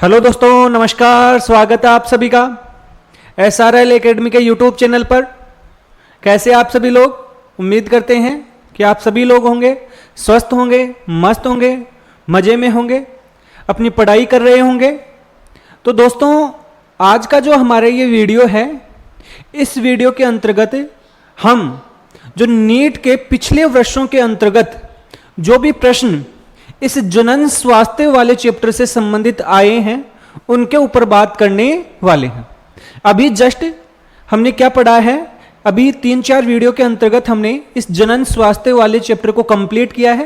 Hello दोस्तों, नमस्कार। स्वागत है आप सभी का SRL एकेडमी के यूट्यूब चैनल पर। कैसे आप सभी लोग? उम्मीद करते हैं कि आप सभी लोग होंगे स्वस्थ होंगे, मस्त होंगे, मज़े में होंगे, अपनी पढ़ाई कर रहे होंगे। तो दोस्तों, आज का जो हमारा ये वीडियो है, इस वीडियो के अंतर्गत हम जो नीट के पिछले वर्षों के अंतर्गत जो भी प्रश्न इस जनन स्वास्थ्य वाले चैप्टर से संबंधित आए हैं उनके ऊपर बात करने वाले हैं। अभी जस्ट हमने क्या पढ़ा है, अभी 3-4 वीडियो के अंतर्गत हमने इस जनन स्वास्थ्य वाले चैप्टर को कंप्लीट किया है।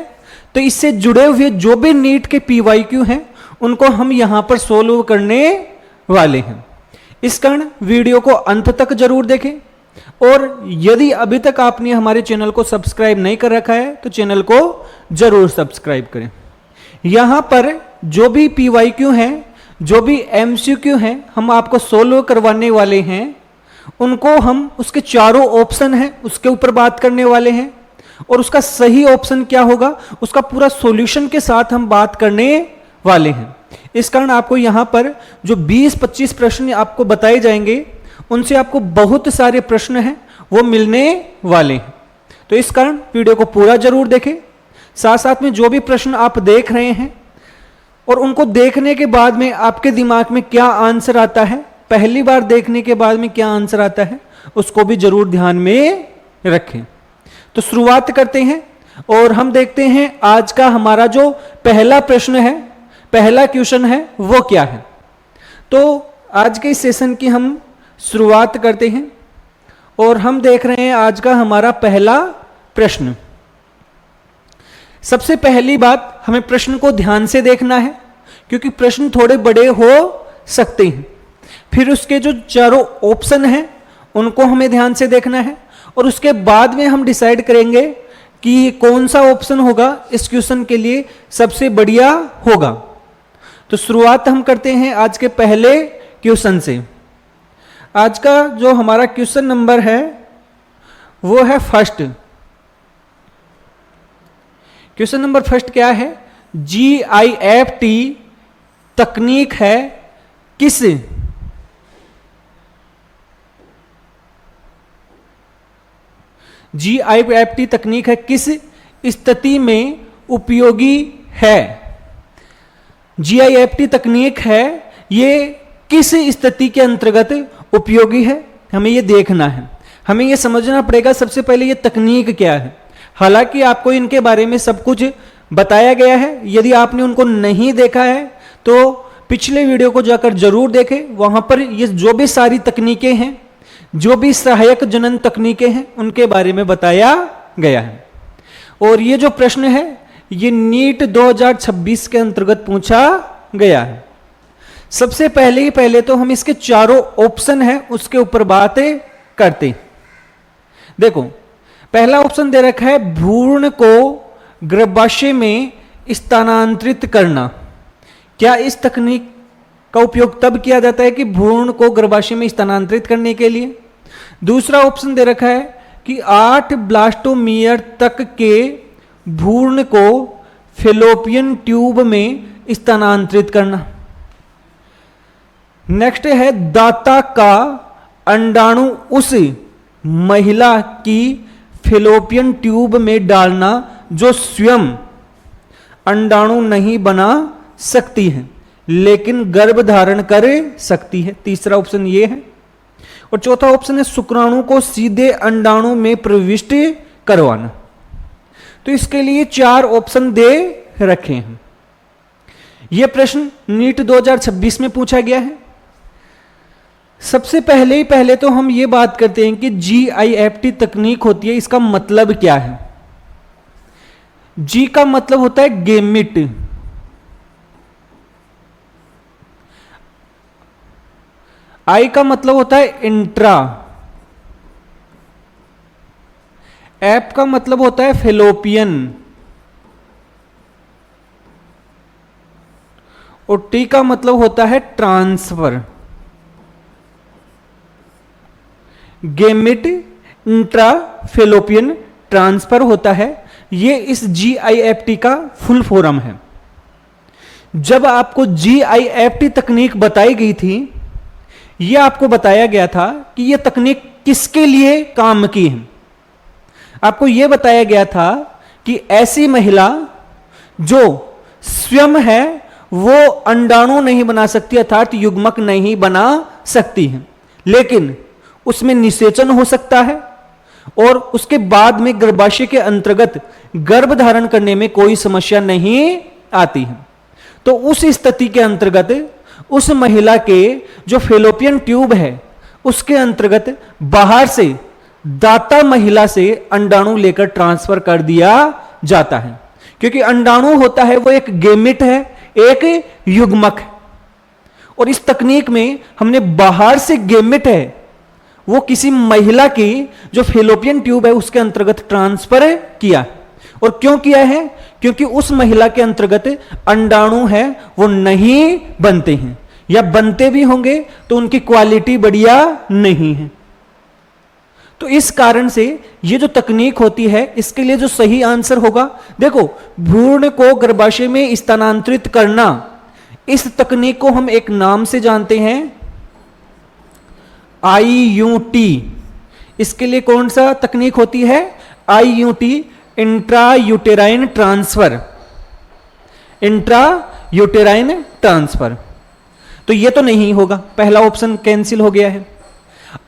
तो इससे जुड़े हुए जो भी नीट के PYQ हैं उनको हम यहां पर सोल्व करने वाले हैं। इस कारण वीडियो को अंत तक जरूर देखें, और यदि अभी तक आपने हमारे चैनल को सब्सक्राइब नहीं कर रखा है तो चैनल को जरूर सब्सक्राइब करें। यहां पर जो भी PYQ हैं, जो भी MCQ हैं, हम आपको सोल्व करवाने वाले हैं। उनको हम उसके चारों ऑप्शन हैं उसके ऊपर बात करने वाले हैं, और उसका सही ऑप्शन क्या होगा उसका पूरा सॉल्यूशन के साथ हम बात करने वाले हैं। इस कारण आपको यहां पर जो 20-25 प्रश्न आपको बताए जाएंगे उनसे आपको बहुत सारे प्रश्न हैं वो मिलने वाले हैं। तो इस कारण वीडियो को पूरा जरूर देखें। साथ साथ में जो भी प्रश्न आप देख रहे हैं और उनको देखने के बाद में आपके दिमाग में क्या आंसर आता है, पहली बार देखने के बाद में क्या आंसर आता है, उसको भी जरूर ध्यान में रखें। तो शुरुआत करते हैं और हम देखते हैं आज का हमारा जो पहला प्रश्न है, पहला क्वेश्चन है वो क्या है। तो आज के इस सेशन की हम शुरुआत करते हैं और हम देख रहे हैं आज का हमारा पहला प्रश्न। सबसे पहली बात, हमें प्रश्न को ध्यान से देखना है क्योंकि प्रश्न थोड़े बड़े हो सकते हैं। फिर उसके जो चारों ऑप्शन हैं उनको हमें ध्यान से देखना है, और उसके बाद में हम डिसाइड करेंगे कि कौन सा ऑप्शन होगा इस क्वेश्चन के लिए सबसे बढ़िया होगा। तो शुरुआत हम करते हैं आज के पहले क्वेश्चन से। आज का जो हमारा क्वेश्चन नंबर है वो है फर्स्ट। क्वेश्चन नंबर फर्स्ट क्या है? GIFT तकनीक है किस GIFT तकनीक है किस स्थिति में उपयोगी है? GIFT तकनीक है ये किस स्थिति के अंतर्गत उपयोगी है, हमें ये देखना है। हमें ये समझना पड़ेगा सबसे पहले ये तकनीक क्या है। हालांकि आपको इनके बारे में सब कुछ बताया गया है, यदि आपने उनको नहीं देखा है तो पिछले वीडियो को जाकर जरूर देखें। वहां पर ये जो भी सारी तकनीकें हैं, जो भी सहायक जनन तकनीकें हैं, उनके बारे में बताया गया है। और ये जो प्रश्न है ये नीट 2026 के अंतर्गत पूछा गया है। सबसे पहले तो हम इसके चारों ऑप्शन हैं उसके ऊपर बातें करते। देखो, पहला ऑप्शन दे रखा है भ्रूण को गर्भाशय में स्थानांतरित करना। क्या इस तकनीक का उपयोग तब किया जाता है कि भ्रूण को गर्भाशय में स्थानांतरित करने के लिए? दूसरा ऑप्शन दे रखा है कि 8 ब्लास्टोमियर तक के भ्रूण को फैलोपियन ट्यूब में स्थानांतरित करना। नेक्स्ट है दाता का अंडाणु उस महिला की फैलोपियन ट्यूब में डालना जो स्वयं अंडाणु नहीं बना सकती है लेकिन गर्भ धारण कर सकती है। तीसरा ऑप्शन ये है। और चौथा ऑप्शन है शुक्राणु को सीधे अंडाणु में प्रविष्ट करवाना। तो इसके लिए 4 ऑप्शन दे रखे हैं। यह प्रश्न नीट 2026 में पूछा गया है। सबसे पहले तो हम ये बात करते हैं कि GIFT तकनीक होती है, इसका मतलब क्या है? G का मतलब होता है गेमिट, I का मतलब होता है इंट्रा, F का मतलब होता है फैलोपियन, और T का मतलब होता है transfer. Gamete, intra, fallopian, transfer होता है, ये इस GIFT का फुल फॉर्म है। जब आपको GIFT तकनीक बताई गई थी, यह आपको बताया गया था कि यह तकनीक किसके लिए काम की है। आपको यह बताया गया था कि ऐसी महिला जो स्वयं है वो अंडाणु नहीं बना सकती, अर्थात युग्मक नहीं बना सकती है, लेकिन उसमें निषेचन हो सकता है और उसके बाद में गर्भाशय के अंतर्गत गर्भ धारण करने में कोई समस्या नहीं आती है। तो उस स्थिति के अंतर्गत उस महिला के जो फेलोपियन ट्यूब है उसके अंतर्गत बाहर से दाता महिला से अंडाणु लेकर ट्रांसफर कर दिया जाता है, क्योंकि अंडाणु होता है वो एक गेमिट है, एक युग्मक है। और इस तकनीक में हमने बाहर से गेमिट है वो किसी महिला की जो फेलोपियन ट्यूब है उसके अंतर्गत ट्रांसफर किया। और क्यों किया है? क्योंकि उस महिला के अंतर्गत अंडाणु है वो नहीं बनते हैं, या बनते भी होंगे तो उनकी क्वालिटी बढ़िया नहीं है। तो इस कारण से ये जो तकनीक होती है इसके लिए जो सही आंसर होगा, देखो भ्रूण को गर्भाशय में स्थानांतरित करना, इस तकनीक को हम एक नाम से जानते हैं IUT। इसके लिए कौन सा तकनीक होती है? IUT, intra uterine transfer. Intra uterine transfer. तो ये तो नहीं होगा, पहला ऑप्शन कैंसिल हो गया है।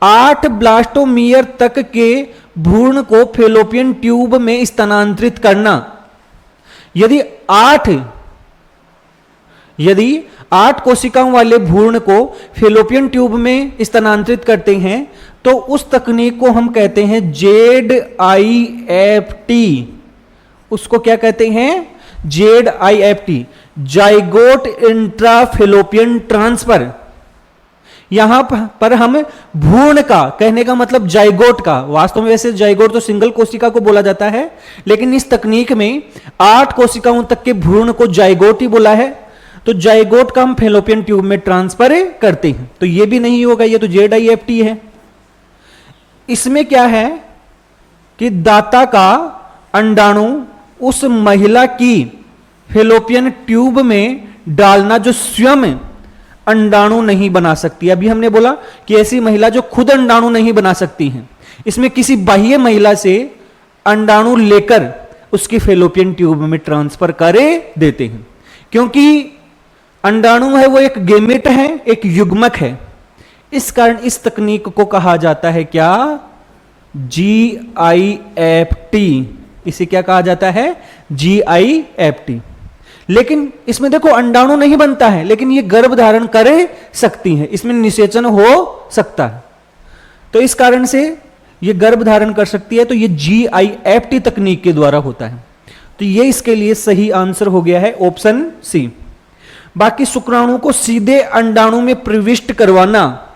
8 ब्लास्टोमियर तक के भ्रूण को फेलोपियन ट्यूब में स्थानांतरित करना, यदि 8 कोशिकाओं वाले भ्रूण को फेलोपियन ट्यूब में स्थानांतरित करते हैं तो उस तकनीक को हम कहते हैं ZIFT। उसको क्या कहते हैं? ZIFT, zygote intrafallopian transfer. यहां पर हम भ्रूण का, कहने का मतलब जाइगोट का, वास्तव में वैसे जाइगोट तो सिंगल कोशिका को बोला जाता है, लेकिन इस तकनीक में 8 कोशिकाओं तक के भ्रूण को जाइगोट ही बोला है। तो जाइगोट का हम फेलोपियन ट्यूब में ट्रांसफर करते हैं, तो यह भी नहीं होगा, यह तो ZIFT है। इसमें क्या है कि दाता का अंडाणु उस महिला की फेलोपियन ट्यूब में डालना जो स्वयं अंडाणु नहीं बना सकती। अभी हमने बोला कि ऐसी महिला जो खुद अंडाणु नहीं बना सकती हैं, इसमें किसी बाह्य महिला से अंडाणु लेकर उसकी फेलोपियन ट्यूब में ट्रांसफर करे देते हैं। क्योंकि अंडाणु है वो एक गेमेट है, एक युग्मक है, इस कारण इस तकनीक को कहा जाता है क्या? GIFT। इसे क्या कहा जाता है? GIFT। लेकिन इसमें देखो अंडाणु नहीं बनता है, लेकिन ये गर्भ धारण कर सकती है, इसमें निषेचन हो सकता है, तो इस कारण से ये गर्भ धारण कर सकती है। तो ये GIFT तकनीक के द्वारा होता है। तो ये इसके लिए सही आंसर हो गया है ऑप्शन सी। बाकी शुक्राणु को सीधे अंडाणु में प्रविष्ट करवाना,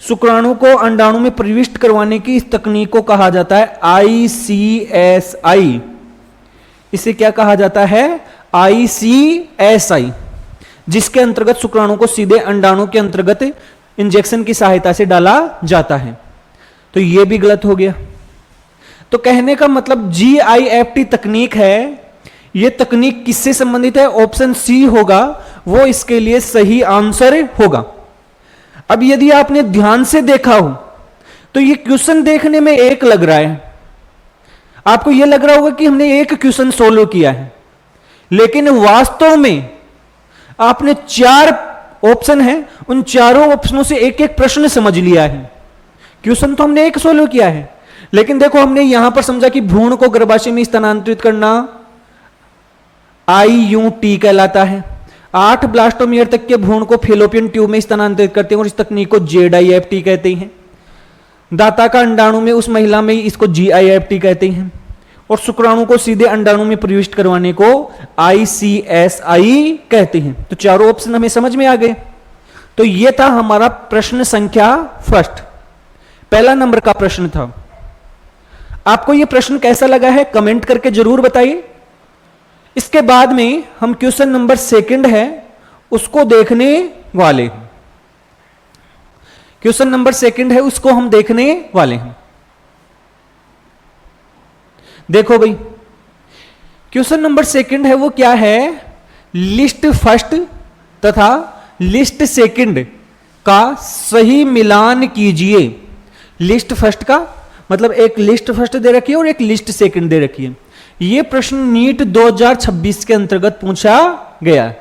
शुक्राणु को अंडाणु में प्रविष्ट करवाने की इस तकनीक को कहा जाता है ICSI। इसे क्या कहा जाता है? ICSI, जिसके अंतर्गत शुक्राणु को सीधे अंडाणु के अंतर्गत इंजेक्शन की सहायता से डाला जाता है। तो यह भी गलत हो गया। तो कहने का मतलब GIFT तकनीक है, यह तकनीक किससे संबंधित है? ऑप्शन सी होगा, वो इसके लिए सही आंसर होगा। अब यदि आपने ध्यान से देखा हो तो ये क्वेश्चन देखने में एक लग रहा है, आपको यह लग रहा होगा कि हमने एक क्वेश्चन सोल्व किया है, लेकिन वास्तव में आपने 4 ऑप्शन है, उन चारों ऑप्शनों से एक एक प्रश्न समझ लिया है। क्वेश्चन तो हमने एक सोल्व किया है, लेकिन देखो हमने यहां पर समझा कि भ्रूण को गर्भाशय में स्थानांतरित करना IUT कहलाता है। 8 ब्लास्टोमियर तक के भ्रूण को फेलोपियन ट्यूब में स्थानांतरित करते हैं और इस तकनीक को ZIFT कहते हैं। दाता का अंडाणु में उस महिला में इसको GIFT कहते हैं, और शुक्राणु को सीधे अंडाणु में प्रविष्ट करवाने को ICSI कहते हैं। तो चारों ऑप्शन हमें समझ में आ गए। तो यह था हमारा प्रश्न संख्या फर्स्ट, पहला नंबर का प्रश्न था। आपको यह प्रश्न कैसा लगा है कमेंट करके जरूर बताइए। इसके बाद में हम क्वेश्चन नंबर सेकंड है उसको देखने वाले हैं। क्वेश्चन नंबर सेकंड है उसको हम देखने वाले हैं। देखो भाई, क्वेश्चन नंबर सेकंड है वो क्या है लिस्ट फर्स्ट तथा लिस्ट सेकंड का सही मिलान कीजिए। लिस्ट फर्स्ट का मतलब एक लिस्ट फर्स्ट दे रखी है और एक लिस्ट सेकंड दे रखी है। यह प्रश्न नीट 2026 के अंतर्गत पूछा गया।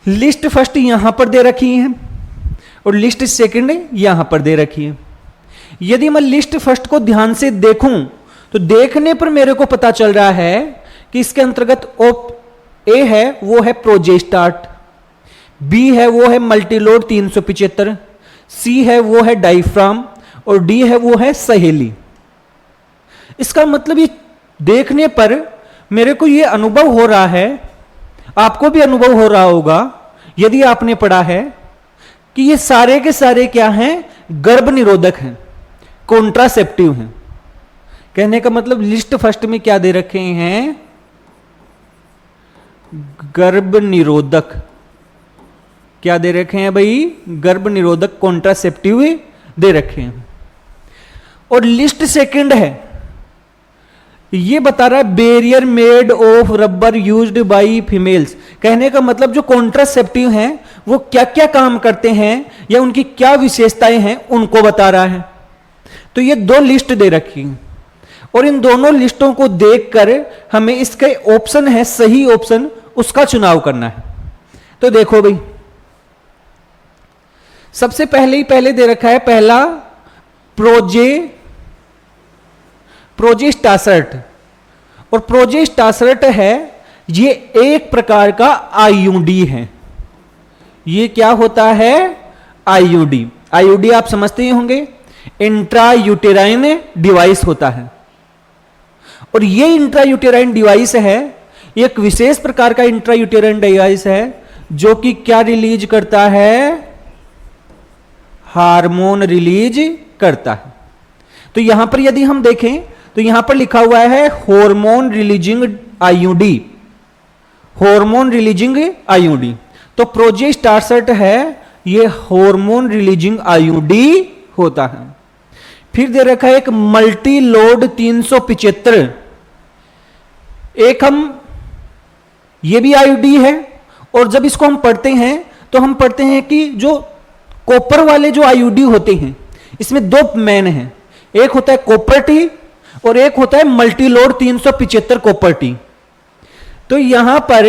लिस्ट फर्स्ट यहां पर दे रखी है और लिस्ट सेकंड यहां पर दे रखी है। यदि मैं लिस्ट फर्स्ट को ध्यान से देखूं तो देखने पर मेरे को पता चल रहा है कि इसके अंतर्गत ए है वो है प्रोजेस्टार्ट, बी है वो है मल्टीलोड 375, सी है वो है डायफ्राम और डी है वो है सहेली। इसका मतलब ये देखने पर मेरे को ये अनुभव हो रहा है, आपको भी अनुभव हो रहा होगा यदि आपने पढ़ा है, कि ये सारे के सारे क्या हैं, गर्भ निरोधक हैं, कॉन्ट्रासेप्टिव हैं। कहने का मतलब लिस्ट फर्स्ट में क्या दे रखे हैं, गर्भ निरोधक। क्या दे रखे हैं भाई, गर्भ निरोधक कॉन्ट्रासेप्टिव दे रखे हैं। और लिस्ट सेकंड है, ये बता रहा है barrier made of rubber used by females. कहने का मतलब जो कॉन्ट्रासेप्टिव हैं वो क्या क्या काम करते हैं या उनकी क्या विशेषताएं हैं उनको बता रहा है। तो ये दो लिस्ट दे रखी हैं और इन दोनों लिस्टों को देखकर हमें इसके ऑप्शन है, सही ऑप्शन उसका चुनाव करना है। तो देखो भाई, सबसे पहले दे रखा है पहला प्रोजेस्टासर्ट। और प्रोजेस्टासर्ट है ये एक प्रकार का आईयूडी है। ये क्या होता है, आईयूडी। आईयूडी आप समझते ही होंगे, इंट्रायूटेराइन डिवाइस होता है। और ये इंट्रायूटेराइन डिवाइस है, एक विशेष प्रकार का इंट्रायूटेराइन डिवाइस है जो कि क्या रिलीज करता है, हार्मोन रिलीज करता है। तो यहां पर यदि हम देखें तो यहां पर लिखा हुआ है hormone releasing IUD, hormone releasing IUD. तो प्रोजेस्टासर्ट है ये हार्मोन रिलीजिंग आईयूडी होता है। फिर दे रखा है एक मल्टी लोड 375, एक हम ये भी आईयूडी है। और जब इसको हम पढ़ते हैं तो हम पढ़ते हैं कि जो कॉपर वाले जो आईयूडी होते हैं इसमें दो मेन हैं, एक होता है कॉपर टी और एक होता है मल्टी लोड 375 कॉपर टी। तो यहां पर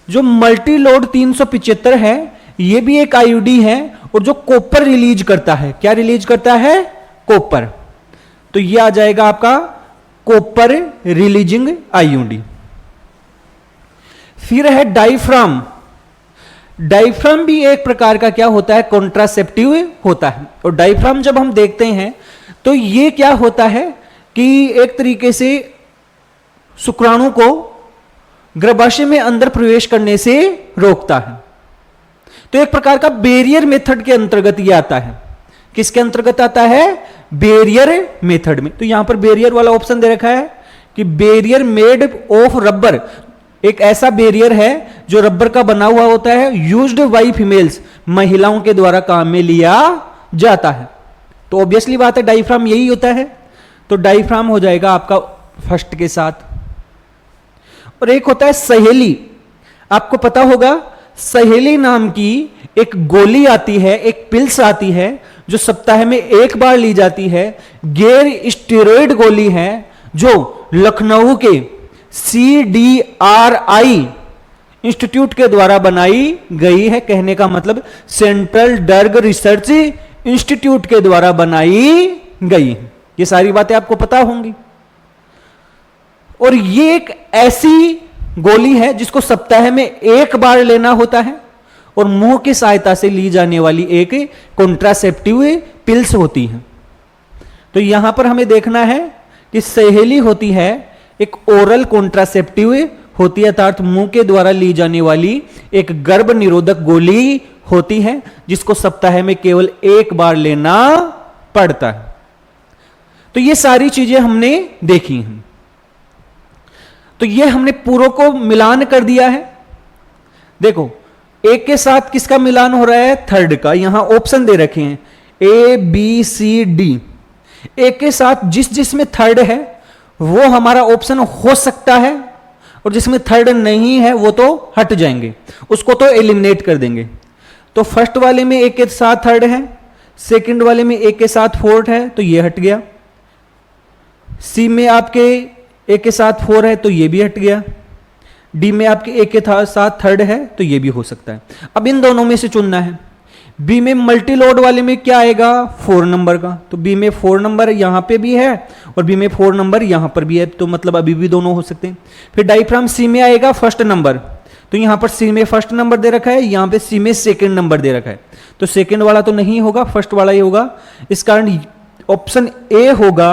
जो मल्टी लोड 375 है ये भी एक आईयूडी है और जो कॉपर रिलीज करता है, क्या रिलीज करता है, कॉपर। तो ये आ जाएगा आपका कॉपर रिलीजिंग आईयूडी। फिर है डायफ्राम। डायफ्राम भी एक प्रकार का क्या होता है, कॉन्ट्रासेप्टिव होता है। और डायफ्राम जब हम देखते हैं तो ये क्या होता है कि एक तरीके से शुक्राणु को गर्भाशय में अंदर प्रवेश करने से रोकता है। तो एक प्रकार का बैरियर मेथड के अंतर्गत ये आता है। किसके अंतर्गत आता है, बैरियर मेथड में। तो यहां पर बैरियर वाला ऑप्शन दे रखा है कि बैरियर मेड ऑफ रबर, एक ऐसा बैरियर है जो रबर का बना हुआ होता है, यूज्ड बाय फीमेल्स, महिलाओं के द्वारा काम में लिया जाता है। तो ऑब्वियसली बात है डायफ्राम यही होता है। तो डायफ्राम हो जाएगा आपका फर्स्ट के साथ। और एक होता है सहेली। आपको पता होगा सहेली नाम की एक गोली आती है, एक पिल्स आती है जो सप्ताह में एक बार ली जाती है। गैर स्टेरॉइड गोली है जो लखनऊ के CDRI इंस्टीट्यूट के द्वारा बनाई गई है। कहने का मतलब सेंट्रल ड्रग रिसर्च इंस्टीट्यूट के द्वारा बनाई गई है। ये सारी बातें आपको पता होंगी। और ये एक ऐसी गोली है जिसको सप्ताह में एक बार लेना होता है और मुंह की सहायता से ली जाने वाली एक कॉन्ट्रासेप्टिव पिल्स होती है। तो यहां पर हमें देखना है कि सहेली होती है एक ओरल कॉन्ट्रासेप्टिव होती है, अर्थात मुंह के द्वारा ली जाने वाली एक गर्भ निरोधक गोली होती है जिसको सप्ताह में केवल एक बार लेना पड़ता है। तो ये सारी चीजें हमने देखी हैं। तो ये हमने पूरों को मिलान कर दिया है। देखो एक के साथ किसका मिलान हो रहा है, थर्ड का। यहां ऑप्शन दे रखे हैं ABCD। एक के साथ जिस जिसमें थर्ड है वो हमारा ऑप्शन हो सकता है और जिसमें थर्ड नहीं है वो तो हट जाएंगे, उसको तो एलिमिनेट कर देंगे। तो फर्स्ट वाले में एक के साथ थर्ड है, सेकंड वाले में एक के साथ फोर्थ है तो ये हट गया, सी में आपके एक के साथ फोर है तो ये भी हट गया, डी में आपके एक के साथ थर्ड है तो ये भी हो सकता है। अब इन दोनों में से चुनना है। बी में मल्टी लोड वाले में क्या आएगा, 4 नंबर का, तो बी में 4 नंबर यहां पे भी है और बी में 4 नंबर यहां पर भी है, तो मतलब अभी भी दोनों हो सकते हैं। फिर डायफ्राम सी में आएगा फर्स्ट नंबर, तो यहां पर सी में फर्स्ट नंबर दे रखा है, यहां पे सी में सेकंड नंबर दे रखा है, तो सेकंड वाला तो नहीं होगा, फर्स्ट वाला ही होगा। इस कारण ऑप्शन ए होगा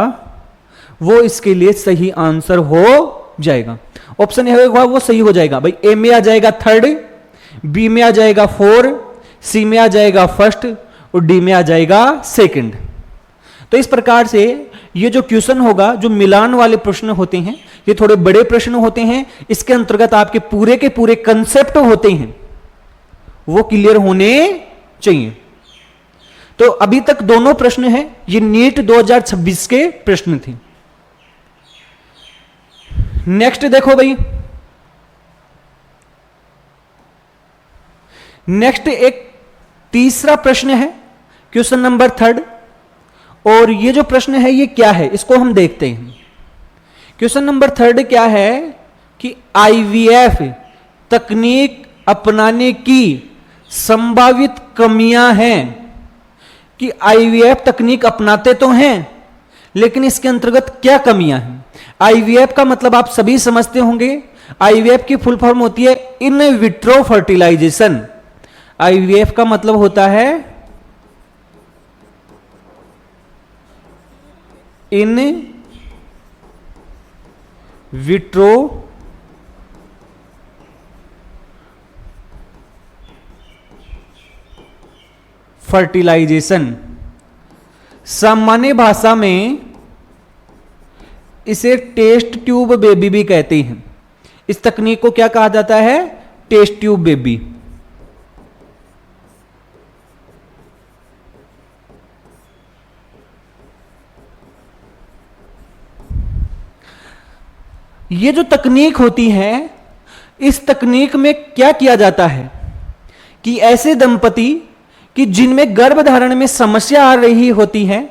वो इसके लिए सही आंसर हो जाएगा। ऑप्शन ए होगा वो सही हो जाएगा भाई। ए में आ जाएगा थर्ड, बी में आ जाएगा 4, सी में आ जाएगा फर्स्ट और डी में आ जाएगा सेकंड। तो इस प्रकार से ये जो क्वेश्चन होगा, जो मिलान वाले प्रश्न होते हैं, ये थोड़े बड़े प्रश्न होते हैं, इसके अंतर्गत आपके पूरे के पूरे कंसेप्ट होते हैं वो क्लियर होने चाहिए। तो अभी तक दोनों प्रश्न हैं, ये नीट 2026 के प्रश्न थे। नेक्स्ट देखो भाई, नेक्स्ट एक तीसरा प्रश्न है, क्वेश्चन नंबर 3, और ये जो प्रश्न है ये क्या है इसको हम देखते हैं। क्वेश्चन नंबर 3 क्या है कि आईवीएफ तकनीक अपनाने की संभावित कमियां हैं, कि आईवीएफ तकनीक अपनाते तो हैं लेकिन इसके अंतर्गत क्या कमियां हैं। आईवीएफ का मतलब आप सभी समझते होंगे, आईवीएफ की फुल फॉर्म होती है इन विट्रो फर्टिलाइजेशन। आईवीएफ का मतलब होता है इन विट्रो फर्टिलाइजेशन। सामान्य भाषा में इसे टेस्ट ट्यूब बेबी भी कहते हैं। इस तकनीक को क्या कहा जाता है, टेस्ट ट्यूब बेबी। ये जो तकनीक होती है, इस तकनीक में क्या किया जाता है कि ऐसे दंपति कि जिनमें गर्भधारण में समस्या आ रही होती है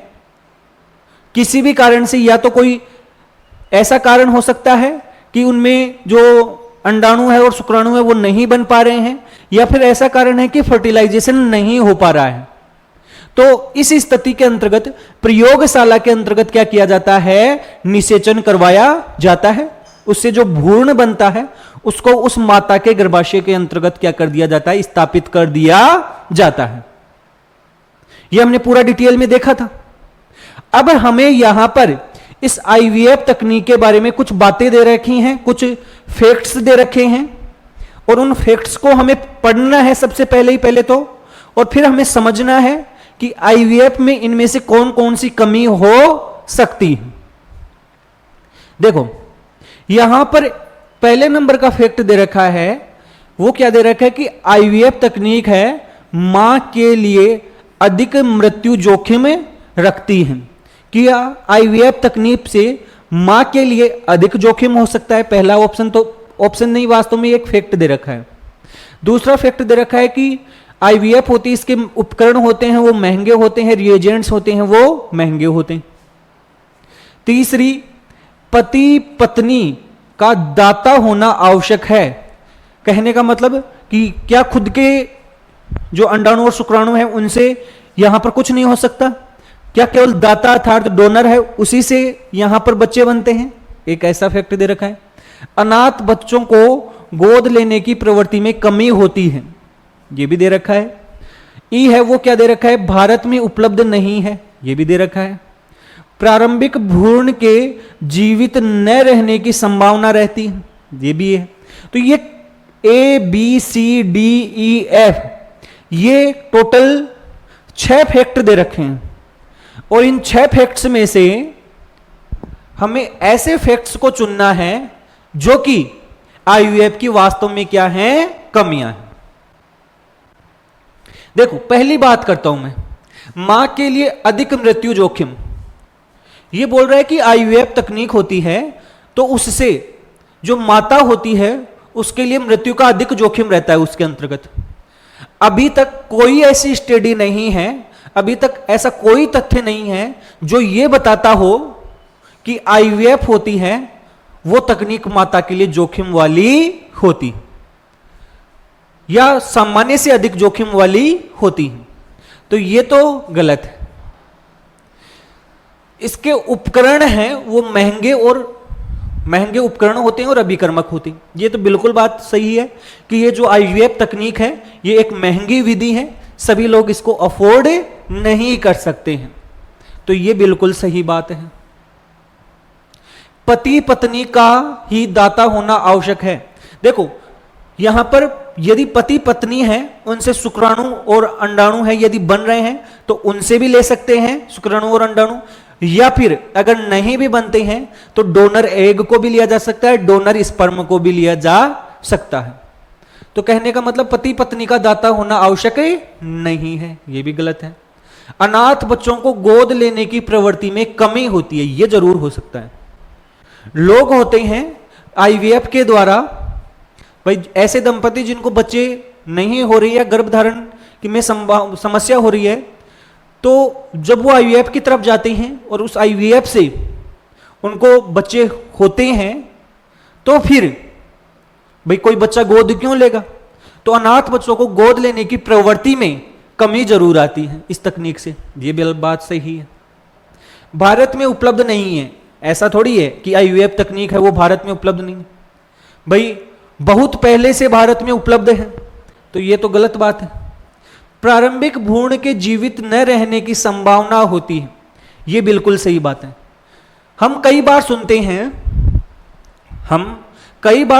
किसी भी कारण से, या तो कोई ऐसा कारण हो सकता है कि उनमें जो अंडाणु है और शुक्राणु है वो नहीं बन पा रहे हैं, या फिर ऐसा कारण है कि फर्टिलाइजेशन नहीं हो पा रहा है, तो इस स्थिति के अंतर्गत प्रयोगशाला के अंतर्गत क्या किया जाता है, निषेचन करवाया जाता है। उससे जो भ्रूण बनता है उसको उस माता के गर्भाशय के अंतर्गत क्या कर दिया जाता है, स्थापित कर दिया जाता है। यह हमने पूरा डिटेल में देखा था। अब हमें यहां पर इस आईवीएफ तकनीक के बारे में कुछ बातें दे रखी हैं, कुछ फैक्ट्स दे रखे हैं, और उन फैक्ट्स को हमें पढ़ना है सबसे पहले तो, और फिर हमें समझना है कि आईवीएफ में इनमें से कौन कौन सी कमी हो सकती है। देखो यहां पर पहले नंबर का फैक्ट दे रखा है, वो क्या दे रखा है कि आईवीएफ तकनीक है मां के लिए अधिक मृत्यु जोखिम रखती है। क्या आईवीएफ तकनीक से मां के लिए अधिक जोखिम हो सकता है, पहला ऑप्शन, तो ऑप्शन नहीं, वास्तव में एक फैक्ट दे रखा है। दूसरा फैक्ट दे रखा है कि आईवीएफ होती है, इसके उपकरण होते हैं वो महंगे होते हैं, रिएजेंट्स होते हैं वो महंगे होते हैं। तीसरी, पति पत्नी का दाता होना आवश्यक है। कहने का मतलब कि क्या खुद के जो अंडाणु और शुक्राणु है उनसे यहां पर कुछ नहीं हो सकता, क्या केवल दाता अर्थात डोनर है उसी से यहां पर बच्चे बनते हैं, एक ऐसा फैक्ट दे रखा है। अनाथ बच्चों को गोद लेने की प्रवृत्ति में कमी होती है, यह भी दे रखा है। ई है वो क्या दे रखा है, भारत में उपलब्ध नहीं है, यह भी दे रखा है। प्रारंभिक भ्रूण के जीवित न रहने की संभावना रहती है, ये भी है। तो ये A B C D E F ये टोटल 6 फैक्ट दे रखे हैं, और इन 6 फैक्ट्स में से हमें ऐसे फैक्ट्स को चुनना है जो कि आईवीएफ की वास्तव में क्या है, कमियां हैं। देखो पहली बात करता हूं मैं, मां के लिए अधिक मृत्यु जोखिम। यह बोल रहा है कि आईवीएफ तकनीक होती है तो उससे जो माता होती है उसके लिए मृत्यु का अधिक जोखिम रहता है उसके अंतर्गत। अभी तक कोई ऐसी स्टडी नहीं है, अभी तक ऐसा कोई तथ्य नहीं है जो यह बताता हो कि आईवीएफ होती है वो तकनीक माता के लिए जोखिम वाली होती या सामान्य से अधिक जोखिम वाली होती है। तो ये तो गलत है। इसके उपकरण हैं वो महंगे उपकरण होते हैं और अभिकर्मक होते हैं। ये तो बिल्कुल बात सही है कि ये जो आईवीएफ तकनीक है ये एक महंगी विधि है, सभी लोग इसको अफोर्ड नहीं कर सकते हैं। तो ये बिल्कुल सही बात है। पति पत्नी का ही दाता होना आवश्यक है। देखो यहां पर यदि पति पत्नी है उनसे शुक्राणु और अंडाणु है यदि बन रहे हैं तो उनसे भी ले सकते हैं शुक्राणु और अंडाणु, या फिर अगर नहीं भी बनते हैं तो डोनर एग को भी लिया जा सकता है, डोनर स्पर्म को भी लिया जा सकता है। तो कहने का मतलब पति पत्नी का दाता होना आवश्यक नहीं है, यह भी गलत है। अनाथ बच्चों को गोद लेने की प्रवृत्ति में कमी होती है, यह जरूर हो सकता है। लोग होते हैं आईवीएफ के द्वारा, भाई ऐसे दंपति जिनको बच्चे नहीं हो रही है, गर्भधारण की में समस्या हो रही है, तो जब वो आईवीएफ की तरफ जाते हैं और उस आईवीएफ से उनको बच्चे होते हैं तो फिर भाई कोई बच्चा गोद क्यों लेगा। तो अनाथ बच्चों को गोद लेने की प्रवृत्ति में कमी जरूर आती है इस तकनीक से, ये भी बात सही है। भारत में उपलब्ध नहीं है, ऐसा थोड़ी है कि आईवीएफ तकनीक है वो भारत में उपलब्ध नहीं है, भाई बहुत पहले से भारत में उपलब्ध है, तो ये तो गलत बात है। प्रारंभिक भ्रूण के जीवित न रहने की संभावना होती है, ये बिल्कुल सही बात है। हम कई बार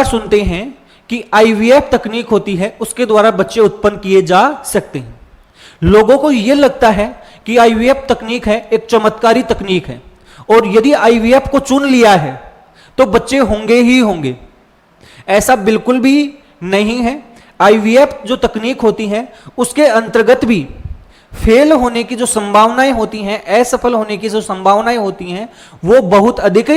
सुनते हैं कि आईवीएफ तकनीक होती है उसके द्वारा बच्चे उत्पन्न किए जा सकते हैं। लोगों को यह लगता है कि आईवीएफ तकनीक है एक चमत्कारी तकनीक है और यदि आईवीएफ को चुन लिया है तो बच्चे होंगे ही होंगे। ऐसा बिल्कुल भी नहीं है। आईवीएफ जो तकनीक होती है उसके अंतर्गत भी फेल होने की जो संभावनाएं होती हैं, असफल होने की जो संभावनाएं होती हैं वो बहुत अधिक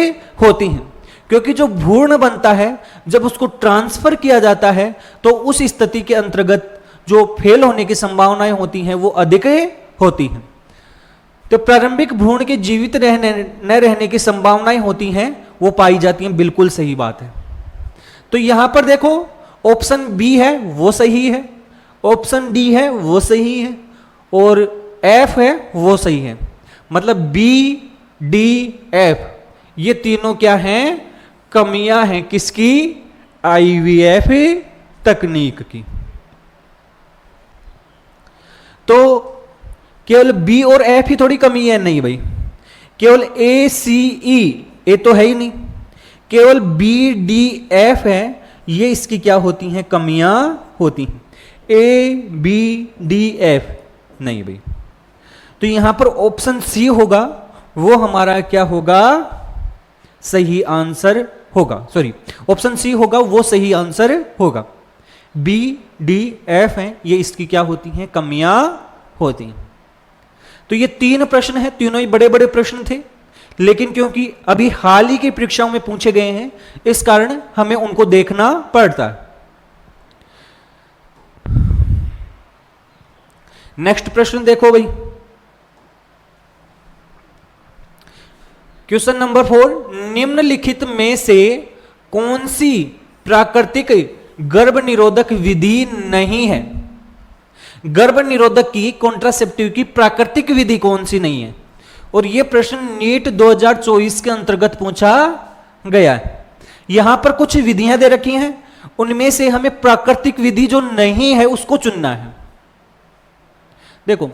होती हैं, क्योंकि जो भ्रूण बनता है जब उसको ट्रांसफर किया जाता है तो उस स्थिति के अंतर्गत जो फेल होने की संभावनाएं होती हैं वो अधिक होती हैं। तो प्रारंभिक भ्रूण के जीवित न रहने की संभावनाएं होती हैं वो पाई जाती हैं, बिल्कुल सही बात है। तो यहां पर देखो ऑप्शन बी है वो सही है, ऑप्शन डी है वो सही है और एफ है वो सही है। मतलब बी डी एफ ये तीनों क्या हैं, कमियां हैं किसकी, आईवीएफ तकनीक की। तो केवल बी और एफ ही थोड़ी कमी है, नहीं भाई, केवल ए सी ई ए तो है ही नहीं, केवल बी डी एफ है, ये इसकी क्या होती हैं, कमियां होती हैं। ए बी डी एफ नहीं भाई। तो यहां पर ऑप्शन सी होगा वो हमारा क्या होगा, सही आंसर होगा। सॉरी, ऑप्शन सी होगा वो सही आंसर होगा। बी डी एफ है ये इसकी क्या होती हैं, कमियां होती हैं। तो ये तीन प्रश्न हैं, तीनों ही बड़े बड़े प्रश्न थे, लेकिन क्योंकि अभी हाल ही की परीक्षाओं में पूछे गए हैं इस कारण हमें उनको देखना पड़ता है। नेक्स्ट प्रश्न देखो भाई, क्वेश्चन नंबर 4, निम्नलिखित में से कौन सी प्राकृतिक गर्भ निरोधक विधि नहीं है। गर्भ निरोधक की, कॉन्ट्रासेप्टिव की प्राकृतिक विधि कौन सी नहीं है। और यह प्रश्न नीट 2024 के अंतर्गत पूछा गया है। यहां पर कुछ विधियां दे रखी हैं, उनमें से हमें प्राकृतिक विधि जो नहीं है उसको चुनना है। देखो,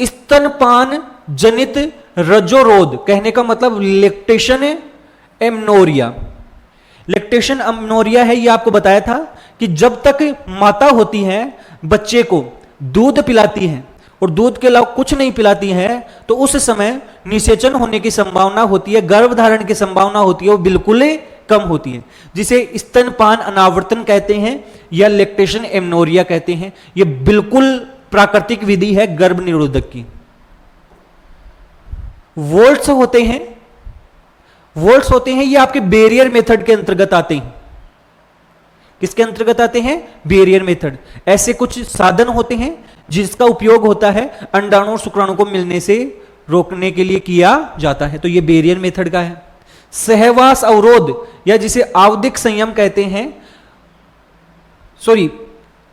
स्तनपान जनित रजोरोध, कहने का मतलब लैक्टेशन एमनोरिया। लैक्टेशन एमनोरिया है, ये आपको बताया था कि जब तक माता होती है बच्चे को दूध पिलाती है और दूध के अलावा कुछ नहीं पिलाती है तो उस समय निषेचन होने की संभावना होती है, गर्भधारण की संभावना होती है वो बिल्कुल कम होती है, जिसे स्तनपान अनावर्तन कहते हैं या लैक्टेशन एमनोरिया कहते हैं। ये बिल्कुल प्राकृतिक विधि है गर्भ निरोधक की। वोल्ट्स होते हैं ये आपके बैरियर मेथड के अंतर्गत आते हैं। किसके अंतर्गत आते हैं? Barrier method. ऐसे कुछ साधन होते हैं जिसका उपयोग होता है अंडाणु और शुक्राणु को मिलने से रोकने के लिए किया जाता है, तो ये बैरियर मेथड का है। सहवास अवरोध या जिसे आवधिक संयम कहते हैं, सॉरी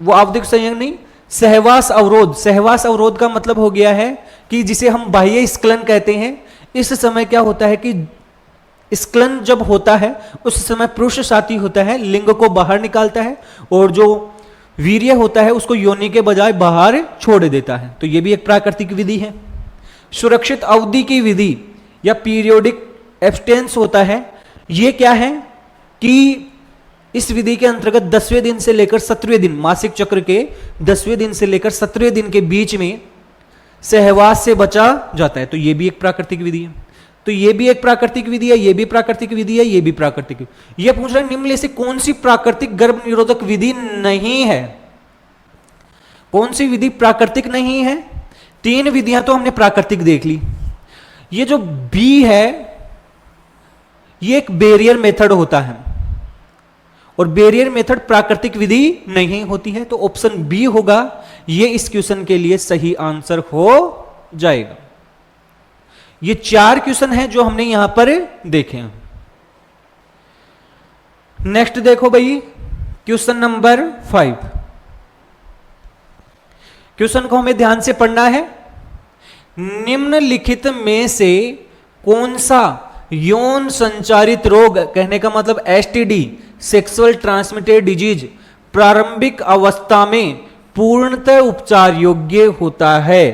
वो आवधिक संयम नहीं, सहवास अवरोध। सहवास अवरोध का मतलब हो गया है कि जिसे हम बाह्य स्खलन कहते हैं। इस समय क्या होता है कि स्खलन जब होता है उस समय पुरुष साथी होता है, लिंग को बाहर निकालता है और जो वीर्य होता है उसको योनि के बजाय बाहर छोड़ देता है, तो यह भी एक प्राकृतिक विधि है। सुरक्षित अवधि की विधि या पीरियोडिक एब्सटेंस होता है। यह क्या है कि इस विधि के अंतर्गत 10वें दिन से लेकर 17वें दिन, मासिक चक्र के 10वें दिन से लेकर 17वें दिन के बीच में सहवास से बचा जाता है, तो यह भी एक प्राकृतिक विधि है। तो यह भी एक प्राकृतिक विधि है, यह भी प्राकृतिक विधि है, यह भी प्राकृतिक। यह पूछ रहा है निम्न में से कौन सी प्राकृतिक गर्भ निरोधक विधि नहीं है? कौन सी विधि प्राकृतिक नहीं है? 3 विधियां तो हमने प्राकृतिक देख ली। ये जो बी है ये एक बैरियर मेथड होता है और बैरियर मेथड प्राकृतिक विधि नहीं होती है, तो ऑप्शन बी होगा, ये इस क्वेश्चन के लिए सही आंसर हो जाएगा। ये 4 क्वेश्चन हैं जो हमने यहां पर देखे हैं। नेक्स्ट देखो भाई, क्वेश्चन नंबर 5। क्वेश्चन को हमें ध्यान से पढ़ना है। निम्नलिखित में से कौन सा यौन संचारित रोग, कहने का मतलब एसटीडी, सेक्सुअल ट्रांसमिटेड डिजीज, प्रारंभिक अवस्था में पूर्णतः उपचार योग्य होता है?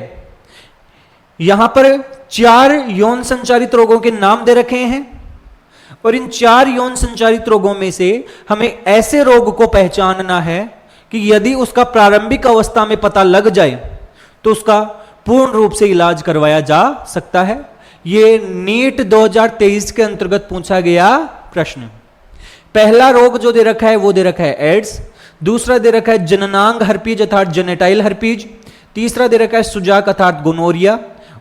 यहां पर 4 यौन संचारित रोगों के नाम दे रखे हैं और इन 4 यौन संचारित रोगों में से हमें ऐसे रोग को पहचानना है कि यदि उसका प्रारंभिक अवस्था में पता लग जाए तो उसका पूर्ण रूप से इलाज करवाया जा सकता है। यह नीट 2023 के अंतर्गत पूछा गया प्रश्न। पहला रोग जो दे रखा है वो दे रखा है एड्स, दूसरा दे रखा है जननांग हर्पीज अर्थात जेनेटाइल हर्पीज, तीसरा दे रखा है सुजाक अर्थात गोनोरिया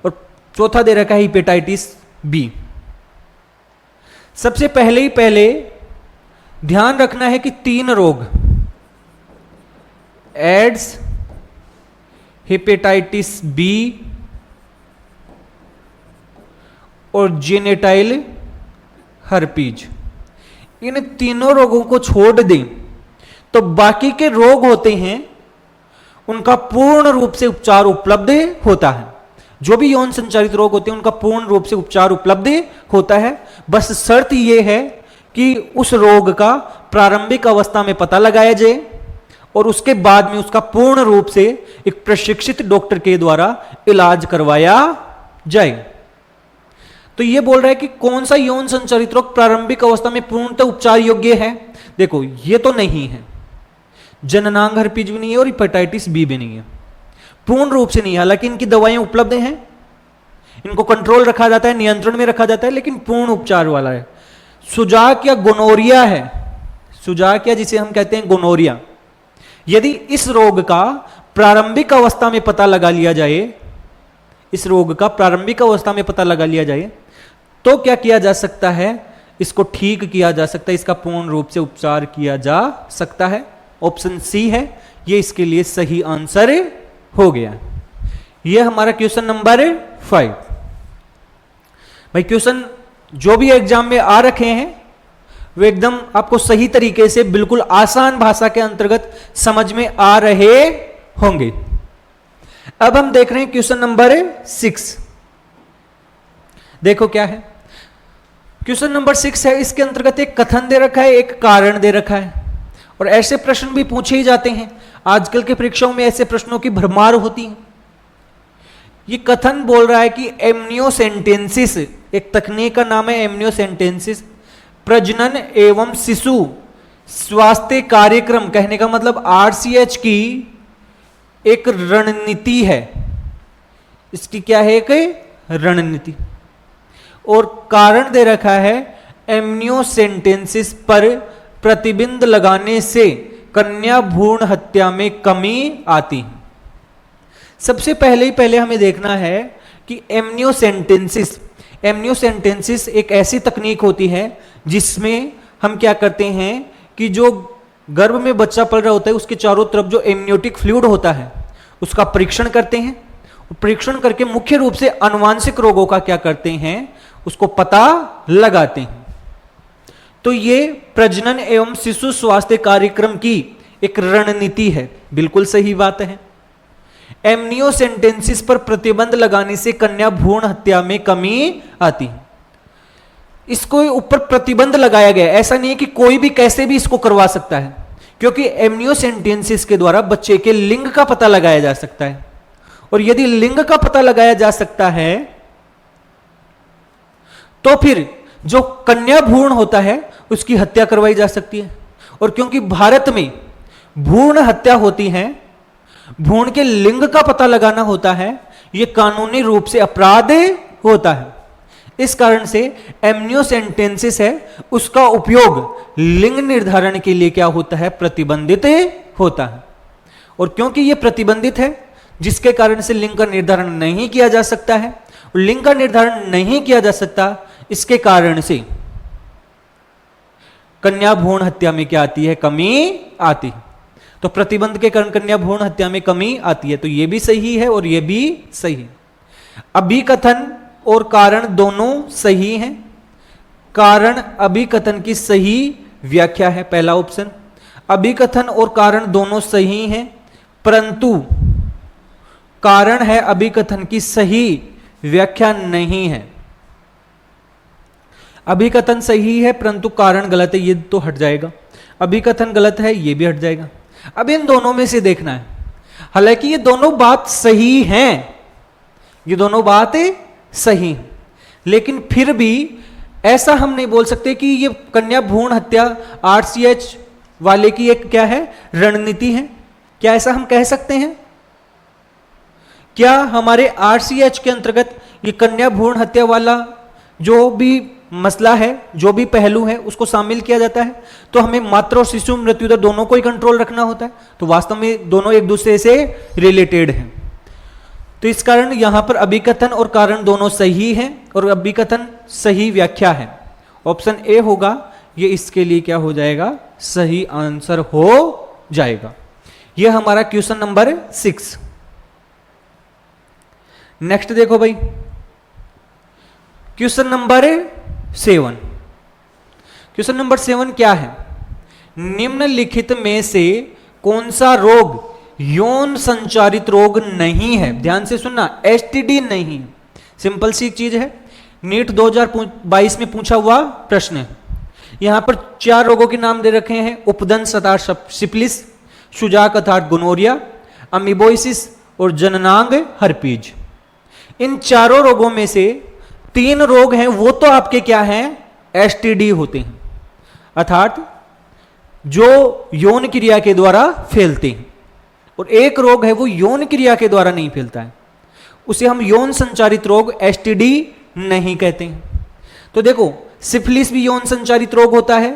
और चौथा दे रखा है हेपेटाइटिस बी। सबसे पहले ध्यान रखना है कि 3 रोग, एड्स, हेपेटाइटिस बी और जेनेटाइल हर्पीज, इन तीनों रोगों को छोड़ दें तो बाकी के रोग होते हैं उनका पूर्ण रूप से उपचार उपलब्ध होता है। जो भी यौन संचारित रोग होते हैं उनका पूर्ण रूप से उपचार उपलब्ध होता है। बस शर्त यह है कि उस रोग का प्रारंभिक अवस्था में पता लगाया जाए और उसके बाद में उसका पूर्ण रूप से एक प्रशिक्षित डॉक्टर के द्वारा इलाज करवाया जाए। तो यह बोल रहा है कि कौन सा यौन संचारित रोग प्रारंभिक अवस्था में पूर्णतः उपचार योग्य है? देखो यह तो नहीं है, जननांग हर्पीज भी नहीं है और हेपेटाइटिस बी भी नहीं है, पूर्ण रूप से नहीं है। हालांकि इनकी दवाएं उपलब्ध हैं, इनको कंट्रोल रखा जाता है, नियंत्रण में रखा जाता है, लेकिन पूर्ण उपचार वाला है। सुजाक या गोनोरिया है, सुजाक या जिसे हम कहते हैं गोनोरिया, यदि इस रोग का प्रारंभिक अवस्था में पता लगा लिया जाए, इस रोग का प्रारंभिक अवस्था में पता लगा लिया जाए तो क्या किया जा सकता है? इसको ठीक किया जा सकता है, इसका पूर्ण रूप से उपचार किया जा सकता है। ऑप्शन सी है, ये इसके लिए सही आंसर हो गया। यह हमारा क्वेश्चन नंबर 5। भाई क्वेश्चन जो भी एग्जाम में आ रखे हैं वो एकदम आपको सही तरीके से बिल्कुल आसान भाषा के अंतर्गत समझ में आ रहे होंगे। अब हम देख रहे हैं क्वेश्चन नंबर 6। देखो क्या है क्वेश्चन नंबर 6 है, इसके अंतर्गत एक कथन दे रखा है, एक कारण दे रखा है और ऐसे प्रश्न भी पूछे ही जाते हैं। आजकल के परीक्षाओं में ऐसे प्रश्नों की भरमार होती है। ये कथन बोल रहा है कि एमनियोसेंटेंसिस, एक तकनीक का नाम है एमनियोसेंटेंसिस, प्रजनन एवं शिशु स्वास्थ्य कार्यक्रम, कहने का मतलब आरसीएच की एक रणनीति है। इसकी क्या है? एक रणनीति। और कारण दे रखा है एमनियोसेंटेंसिस पर प्रतिबंध लगाने से कन्या भ्रूण हत्या में कमी आती है। सबसे पहले हमें देखना है कि एमनियोसेंटेंसिस एक ऐसी तकनीक होती है जिसमें हम क्या करते हैं कि जो गर्भ में बच्चा पल रहा होता है उसके चारों तरफ जो एमनियोटिक फ्लूइड होता है उसका परीक्षण करते हैं। परीक्षण करके मुख्य रूप से आनुवांशिक रोगों का क्या करते हैं, उसको पता लगाते हैं। तो ये प्रजनन एवं शिशु स्वास्थ्य कार्यक्रम की एक रणनीति है। बिल्कुल सही बात है। एमनियोसेंटेंसिस पर प्रतिबंध लगाने से कन्या भ्रूण हत्या में कमी आती है। इसको ऊपर प्रतिबंध लगाया गया, ऐसा नहीं है कि कोई भी कैसे भी इसको करवा सकता है, क्योंकि एमनियोसेंटेंसिस के द्वारा बच्चे के लिंग का पता लगाया जा सकता है, और यदि लिंग का पता लगाया जा सकता है तो फिर जो कन्या भ्रूण होता है उसकी हत्या करवाई जा सकती है। और क्योंकि भारत में भ्रूण हत्या होती है, भ्रूण के लिंग का पता लगाना होता है, यह कानूनी रूप से अपराध होता है। इस कारण से एमनियोसेंटेंसिस है उसका उपयोग लिंग निर्धारण के लिए क्या होता है, प्रतिबंधित होता है। और क्योंकि यह प्रतिबंधित है जिसके कारण से लिंग का निर्धारण नहीं किया जा सकता है, और लिंग का निर्धारण नहीं किया जा सकता, इसके कारण से कन्या भ्रूण हत्या में क्या आती है, कमी आती है। तो प्रतिबंध के कारण कन्या भ्रूण हत्या में कमी आती है। तो यह भी सही है और यह भी सही है। अभिकथन और कारण दोनों सही हैं। कारण अभिकथन की सही व्याख्या है, पहला ऑप्शन। अभिकथन और कारण दोनों सही हैं, परंतु कारण है अभिकथन की सही व्याख्या नहीं है। अभिकथन सही है परंतु कारण गलत है, ये तो हट जाएगा। अभिकथन गलत है, ये भी हट जाएगा। अब इन दोनों में से देखना है। हालांकि ये दोनों बात सही हैं, ये दोनों बातें सही हैं, लेकिन फिर भी ऐसा हम नहीं बोल सकते कि ये कन्या भ्रूण हत्या आरसीएच वाले की एक क्या है, रणनीति है। क्या ऐसा हम कह सकते हैं? क्या हमारे आरसीएच के अंतर्गत ये कन्या भ्रूण हत्या वाला जो भी मसला है, जो भी पहलू है, उसको शामिल किया जाता है? तो हमें मातृ और शिशु मृत्यु दर दोनों को ही कंट्रोल रखना होता है। तो वास्तव में दोनों एक दूसरे से रिलेटेड हैं। तो इस कारण यहां पर अभिकथन और कारण दोनों सही हैं, और अभिकथन सही व्याख्या है। ऑप्शन ए होगा, ये इसके लिए क्या हो जाएगा, सही आंसर हो जाएगा। यह हमारा क्वेश्चन नंबर 6। नेक्स्ट देखो भाई, क्वेश्चन नंबर 7। क्वेश्चन नंबर 7 क्या है? निम्नलिखित में से कौन सा रोग यौन संचारित रोग नहीं है? ध्यान से सुनना, एसटीडी नहीं। सिंपल सी चीज है, नीट 2022 में पूछा हुआ प्रश्न है। यहां पर 4 रोगों के नाम दे रखे हैं, उपदंश अर्थात सिफिलिस, शुजाक अर्थात गोनोरिया, अमीबोइसिस और जननांग हर्पीज। इन चारों रोगों में से 3 रोग हैं वो तो आपके क्या हैं, एसटीडी होते हैं, अर्थात जो यौन क्रिया के द्वारा फैलते हैं। और एक रोग है वो यौन क्रिया के द्वारा नहीं फैलता है, उसे हम यौन संचारित रोग एसटीडी नहीं कहते हैं। तो देखो, सिफिलिस भी यौन संचारित रोग होता है,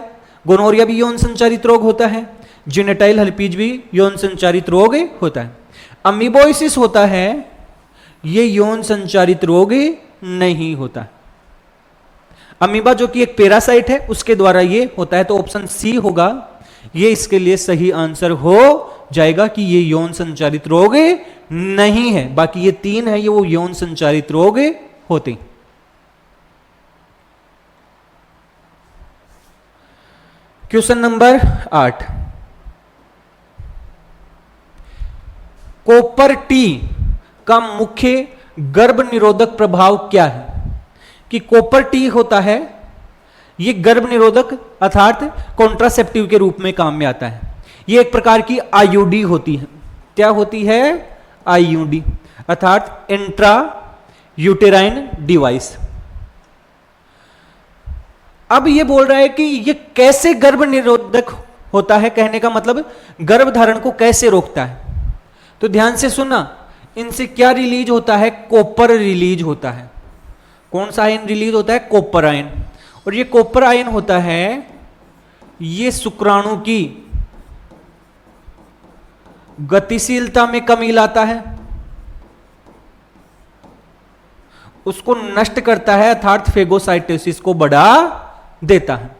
गोनोरिया भी यौन संचारित रोग होता है, जीनेटाइल हर्पीज भी यौन संचारित रोग होता है। अमीबोइसिस होता है, ये यौन संचारित रोग नहीं होता। अमीबा जो कि एक पैरासाइट है, उसके द्वारा ये होता है। तो ऑप्शन सी होगा, ये इसके लिए सही आंसर हो जाएगा कि ये यौन संचारित रोग नहीं है। बाकी ये 3 है, ये वो यौन संचारित रोग होते। क्वेश्चन नंबर 8, कॉपर टी का मुख्य गर्भ निरोधक प्रभाव क्या है? कि कॉपर टी होता है, ये गर्भ निरोधक अर्थात कॉन्ट्रासेप्टिव के रूप में काम में आता है। ये एक प्रकार की आईयूडी होती है। क्या होती है? आईयूडी अर्थात इंट्रा यूटेराइन डिवाइस। अब ये बोल रहा है कि ये कैसे गर्भ निरोधक होता है, कहने का मतलब गर्भ धारण को कैसे रोकता है। तो ध्यान से सुनना, इनसे क्या रिलीज होता है? कॉपर रिलीज होता है। कौन सा आयन रिलीज होता है? Copper ion. और ये कॉपर आयन होता है, ये शुक्राणु की गतिशीलता में कमी लाता है, उसको नष्ट करता है, अर्थात फेगोसाइटोसिस को बढ़ा देता है।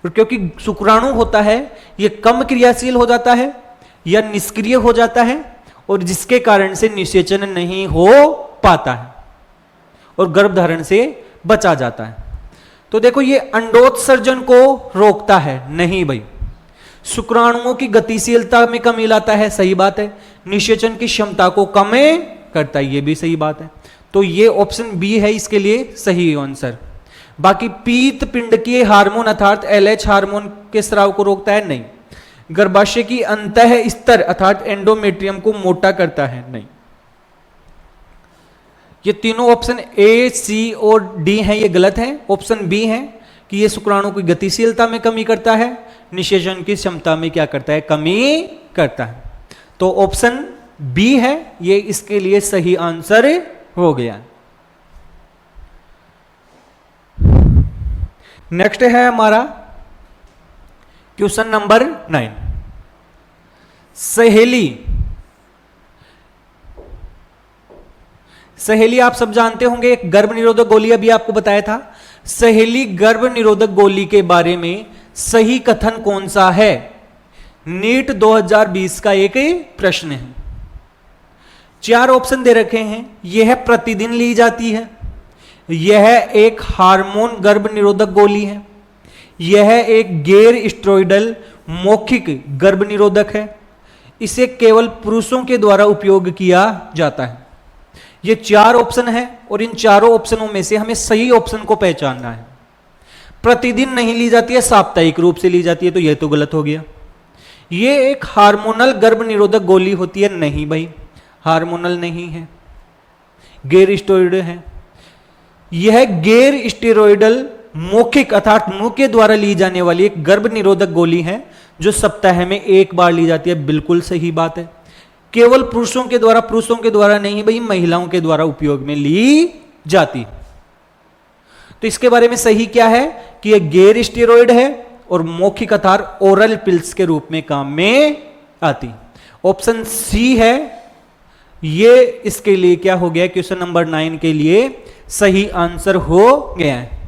और क्योंकि शुक्राणु होता है ये कम क्रियाशील हो जाता है या निष्क्रिय हो जाता है, और जिसके कारण से निषेचन नहीं हो पाता है और गर्भधारण से बचा जाता है। तो देखो ये अंडोत्सर्जन को रोकता है नहीं भाई, शुक्राणुओं की गतिशीलता में कमी लाता है, सही बात है, निषेचन की क्षमता को कम करता है, ये भी सही बात है। तो ये ऑप्शन बी है इसके लिए सही आंसर। बाकी पीत पिंडकीय हार्मोन अर्थात एलएच हार्मोन के स्राव को रोकता है नहीं। गर्भाशय की अंतः स्तर अर्थात एंडोमेट्रियम को मोटा करता है नहीं। ये तीनों ऑप्शन ए, सी और डी हैं, ये गलत हैं। ऑप्शन बी है कि ये शुक्राणु की गतिशीलता में कमी करता है, निषेचन की क्षमता में क्या करता है, कमी करता है। तो ऑप्शन बी है ये इसके लिए सही आंसर हो गया। नेक्स्ट है हमारा क्वेश्चन नंबर 9। सहेली आप सब जानते होंगे, एक गर्भ निरोधक गोली, अभी आपको बताया था। सहेली गर्भ निरोधक गोली के बारे में सही कथन कौन सा है? नीट 2020 का एक प्रश्न है। 4 ऑप्शन दे रखे हैं। यह प्रतिदिन ली जाती है, यह एक हार्मोन गर्भ निरोधक गोली है, यह एक गैर स्टेरॉयडल मौखिक गर्भ निरोधक है, इसे केवल पुरुषों के द्वारा उपयोग किया जाता है। ये 4 ऑप्शन है और इन चारों ऑप्शनों में से हमें सही ऑप्शन को पहचानना है। प्रतिदिन नहीं ली जाती है, साप्ताहिक रूप से ली जाती है, तो यह तो गलत हो गया। ये एक हार्मोनल गर्भ निरोधक गोली होती है, नहीं भाई, हार्मोनल नहीं है, गैर स्टेरॉयडल है। यह गैर स्टेरॉयडल मौखिक अर्थात मुंह के द्वारा ली जाने वाली एक गर्भ निरोधक गोली है जो सप्ताह में 1 बार ली जाती है, बिल्कुल सही बात है। केवल पुरुषों के द्वारा नहीं भाई, महिलाओं के द्वारा उपयोग में ली जाती। तो इसके बारे में सही क्या है कि यह गैर स्टेरॉयड है और मौखिक अर्थात ओरल पिल्स के रूप में काम में आती। ऑप्शन सी है ये इसके लिए क्या हो गया, क्वेश्चन नंबर 9 के लिए सही आंसर हो गया है।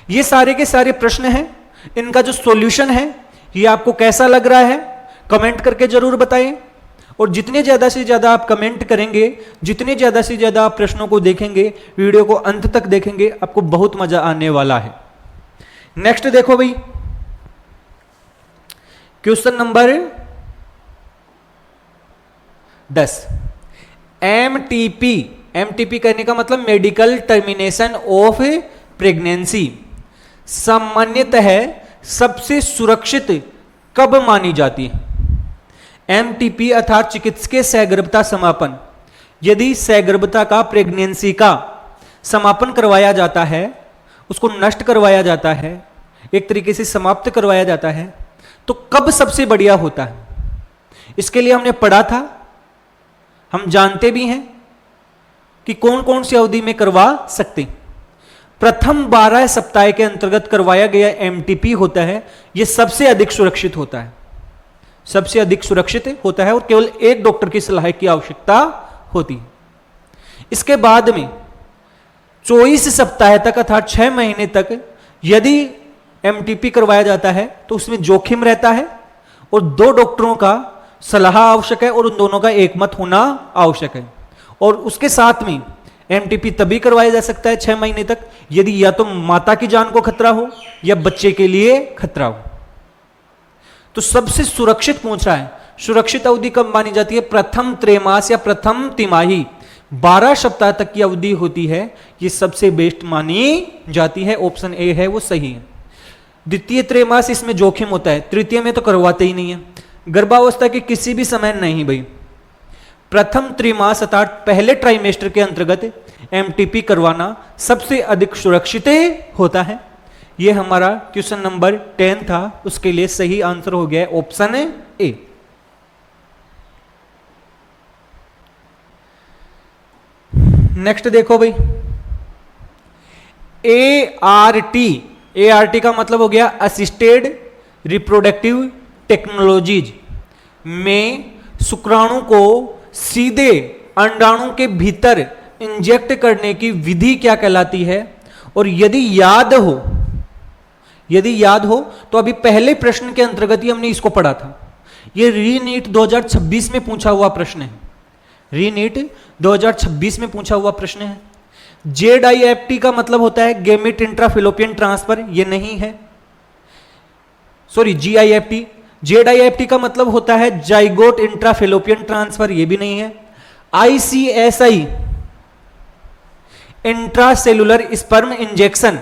ये सारे के सारे प्रश्न हैं, इनका जो सॉल्यूशन है ये आपको कैसा लग रहा है कमेंट करके जरूर बताएं। और जितने ज्यादा से ज्यादा आप कमेंट करेंगे, जितने ज्यादा से ज्यादा आप प्रश्नों को देखेंगे, वीडियो को अंत तक देखेंगे, आपको बहुत मजा आने वाला है। नेक्स्ट देखो भाई, क्वेश्चन नंबर 10। एमटीपी कहने का मतलब मेडिकल टर्मिनेशन ऑफ प्रेगनेंसी सामान्यतः सबसे सुरक्षित कब मानी जाती है? एमटीपी अर्थात चिकित्सकीय सहगर्भता समापन। यदि सहगर्भता का, प्रेगनेंसी का समापन करवाया जाता है, उसको नष्ट करवाया जाता है, एक तरीके से समाप्त करवाया जाता है, तो कब सबसे बढ़िया होता है? इसके लिए हमने पढ़ा था, हम जानते भी हैं कि कौन कौन सी अवधि में करवा सकते। प्रथम 12 सप्ताह के अंतर्गत करवाया गया एमटीपी होता है, यह सबसे अधिक सुरक्षित होता है, सबसे अधिक सुरक्षित होता है और केवल एक डॉक्टर की सलाह की आवश्यकता होती है। इसके बाद में 24 सप्ताह तक अर्थात 6 महीने तक यदि एमटीपी करवाया जाता है तो उसमें जोखिम रहता है और 2 डॉक्टरों का सलाह आवश्यक है और उन दोनों का एकमत होना आवश्यक है। और उसके साथ में एमटीपी तभी करवाया जा सकता है 6 महीने तक यदि या तो माता की जान को खतरा हो या बच्चे के लिए खतरा हो। तो सबसे सुरक्षित पूछ रहा है, सुरक्षित अवधि कब मानी जाती है? प्रथम त्रैमास या प्रथम तिमाही 12 सप्ताह तक की अवधि होती है, ये सबसे बेस्ट मानी जाती है। ऑप्शन ए है वो सही है। द्वितीय त्रैमास इसमें जोखिम होता है, तृतीय में तो करवाते ही नहीं है। गर्भावस्था के किसी भी समय नहीं भाई, प्रथम त्रिमास अर्थात पहले ट्राइमेस्टर के अंतर्गत एमटीपी करवाना सबसे अधिक सुरक्षित होता है। यह हमारा क्वेश्चन नंबर 10 था, उसके लिए सही आंसर हो गया ऑप्शन ए। नेक्स्ट देखो भाई, ART का मतलब हो गया असिस्टेड रिप्रोडक्टिव टेक्नोलॉजीज में शुक्राणु को सीधे अंडाणु के भीतर इंजेक्ट करने की विधि क्या कहलाती है? और यदि यदि याद हो तो अभी पहले प्रश्न के अंतर्गत ही हमने इसको पढ़ा था। ये रीनीट 2026 में पूछा हुआ प्रश्न है, रीनीट 2026 में पूछा हुआ प्रश्न है। JIFT का मतलब होता है गेमिट इंट्राफिलोपियन ट्रांसफर, ये नहीं है, सॉरी GIFT। JIFT का मतलब होता है जाइगोट इंट्राफिलोपियन ट्रांसफर, ये भी नहीं है। ICSI इंट्रासेलुलर स्पर्म इंजेक्शन,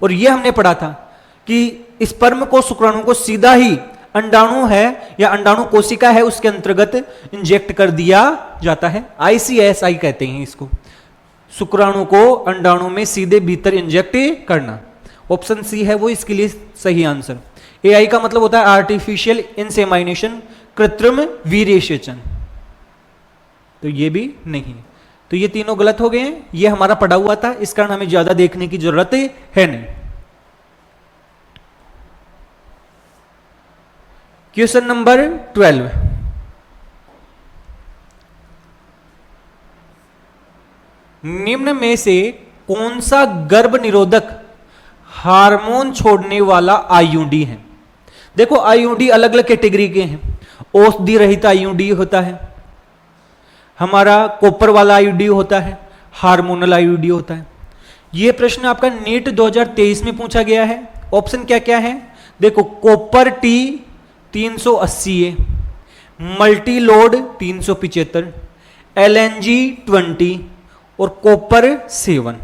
और ये हमने पढ़ा था कि स्पर्म को शुक्राणु को सीधा ही अंडाणु है या अंडाणु कोशिका है उसके अंतर्गत इंजेक्ट कर दिया जाता है। ICSI कहते हैं इसको, शुक्राणु को अंडाणु में सीधे भीतर इंजेक्ट करना। ऑप्शन सी है वो इसके लिए सही आंसर। AI का मतलब होता है आर्टिफिशियल इंसेमाइनेशन, कृत्रिम वीर्यसेचन, तो ये भी नहीं। तो ये तीनों गलत हो गए हैं, ये हमारा पढ़ा हुआ था, इस कारण हमें ज्यादा देखने की जरूरत है नहीं। क्वेश्चन नंबर 12, निम्न में से कौन सा गर्भ निरोधक हार्मोन छोड़ने वाला IUD है? देखो IUD अलग अलग कैटेगरी के हैं। औषधि रहित IUD होता है, हमारा कॉपर वाला IUD होता है, हार्मोनल IUD होता है। यह प्रश्न आपका नीट 2023 में पूछा गया है। ऑप्शन क्या क्या है? देखो copper T 380A, multi load 375, LNG 20 और कॉपर 7।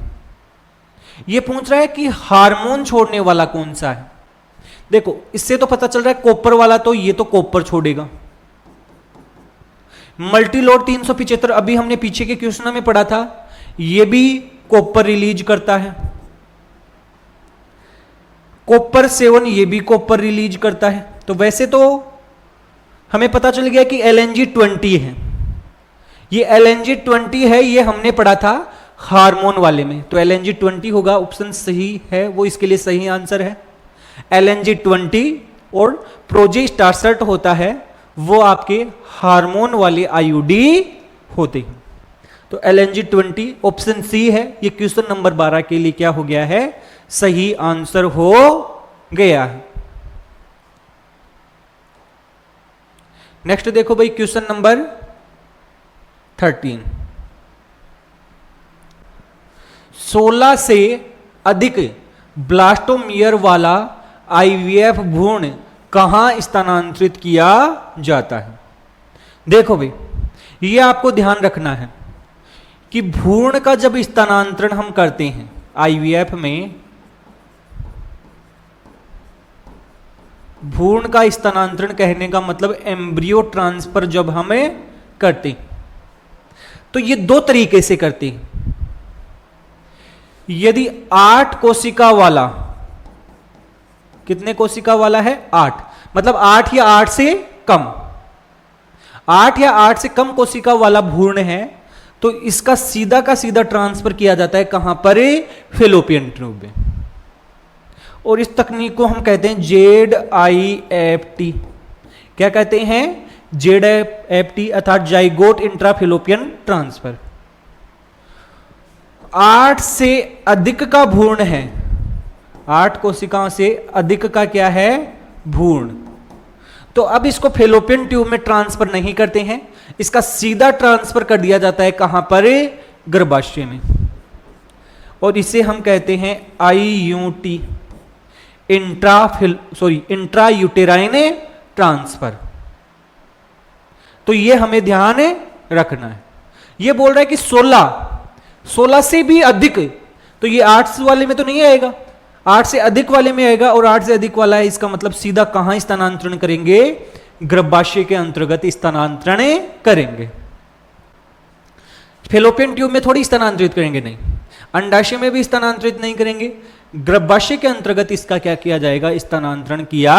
ये पूछ रहा है कि हार्मोन छोड़ने वाला कौन सा है। देखो इससे तो पता चल रहा है कॉपर वाला, तो ये तो कॉपर छोड़ेगा। मल्टी लोड 375 अभी हमने पीछे के क्वेश्चन में पढ़ा था, ये भी कॉपर रिलीज करता है। कॉपर 7 ये भी कॉपर रिलीज करता है। तो वैसे तो हमें पता चल गया कि LNG 20 है, ये LNG 20 है, ये हमने पढ़ा था हार्मोन वाले में, तो LNG 20 होगा। ऑप्शन सही है वो इसके लिए सही आंसर है। LNG 20 और प्रोजेस्टेरोन होता है वो आपके हार्मोन वाले IUD होते हैं। तो LNG 20 ऑप्शन सी है, ये क्वेश्चन नंबर 12 के लिए क्या हो गया है? सही आंसर हो गया है। नेक्स्ट देखो भाई क्वेश्चन नंबर 13, 16 से अधिक ब्लास्टोमियर वाला IVF भ्रूण कहां स्थानांतरित किया जाता है? देखो भाई ये आपको ध्यान रखना है कि भ्रूण का जब स्थानांतरण हम करते हैं IVF में, भ्रूण का स्थानांतरण कहने का मतलब एम्ब्रियो ट्रांसफर जब हमें करते हैं तो ये दो तरीके से करते हैं। यदि 8 कोशिका वाला, कितने कोशिका वाला है? 8, मतलब 8 या 8 से कम, 8 या 8 से कम कोशिका वाला भ्रूण है तो इसका सीधा का सीधा ट्रांसफर किया जाता है कहां पर? फैलोपियन ट्यूब में। और इस तकनीक को हम कहते हैं ZIFT। क्या कहते हैं? ZIFT अर्थात जाइगोट इंट्राफिलोपियन ट्रांसफर। 8 से अधिक का भ्रूण है, 8 कोशिकाओं से अधिक का क्या है? भ्रूण। तो अब इसको फैलोपियन ट्यूब में ट्रांसफर नहीं करते हैं, इसका सीधा ट्रांसफर कर दिया जाता है कहां पर? गर्भाशय में। और इसे हम कहते हैं IUT, इंट्रायूटेराइन ट्रांसफर। तो ये हमें ध्यान रखना है। ये बोल रहा है कि 16 से भी अधिक, तो ये 8 वाले में तो नहीं आएगा, 8 से अधिक वाले में आएगा। और 8 से अधिक वाला है, इसका मतलब सीधा कहां स्थानांतरण करेंगे? गर्भाशय के अंतर्गत स्थानांतरण करेंगे। फैलोपियन ट्यूब में थोड़ी स्थानांतरित करेंगे, नहीं। अंडाशय में भी स्थानांतरित नहीं करेंगे, गर्भाशय के अंतर्गत इसका क्या किया जाएगा? स्थानांतरण किया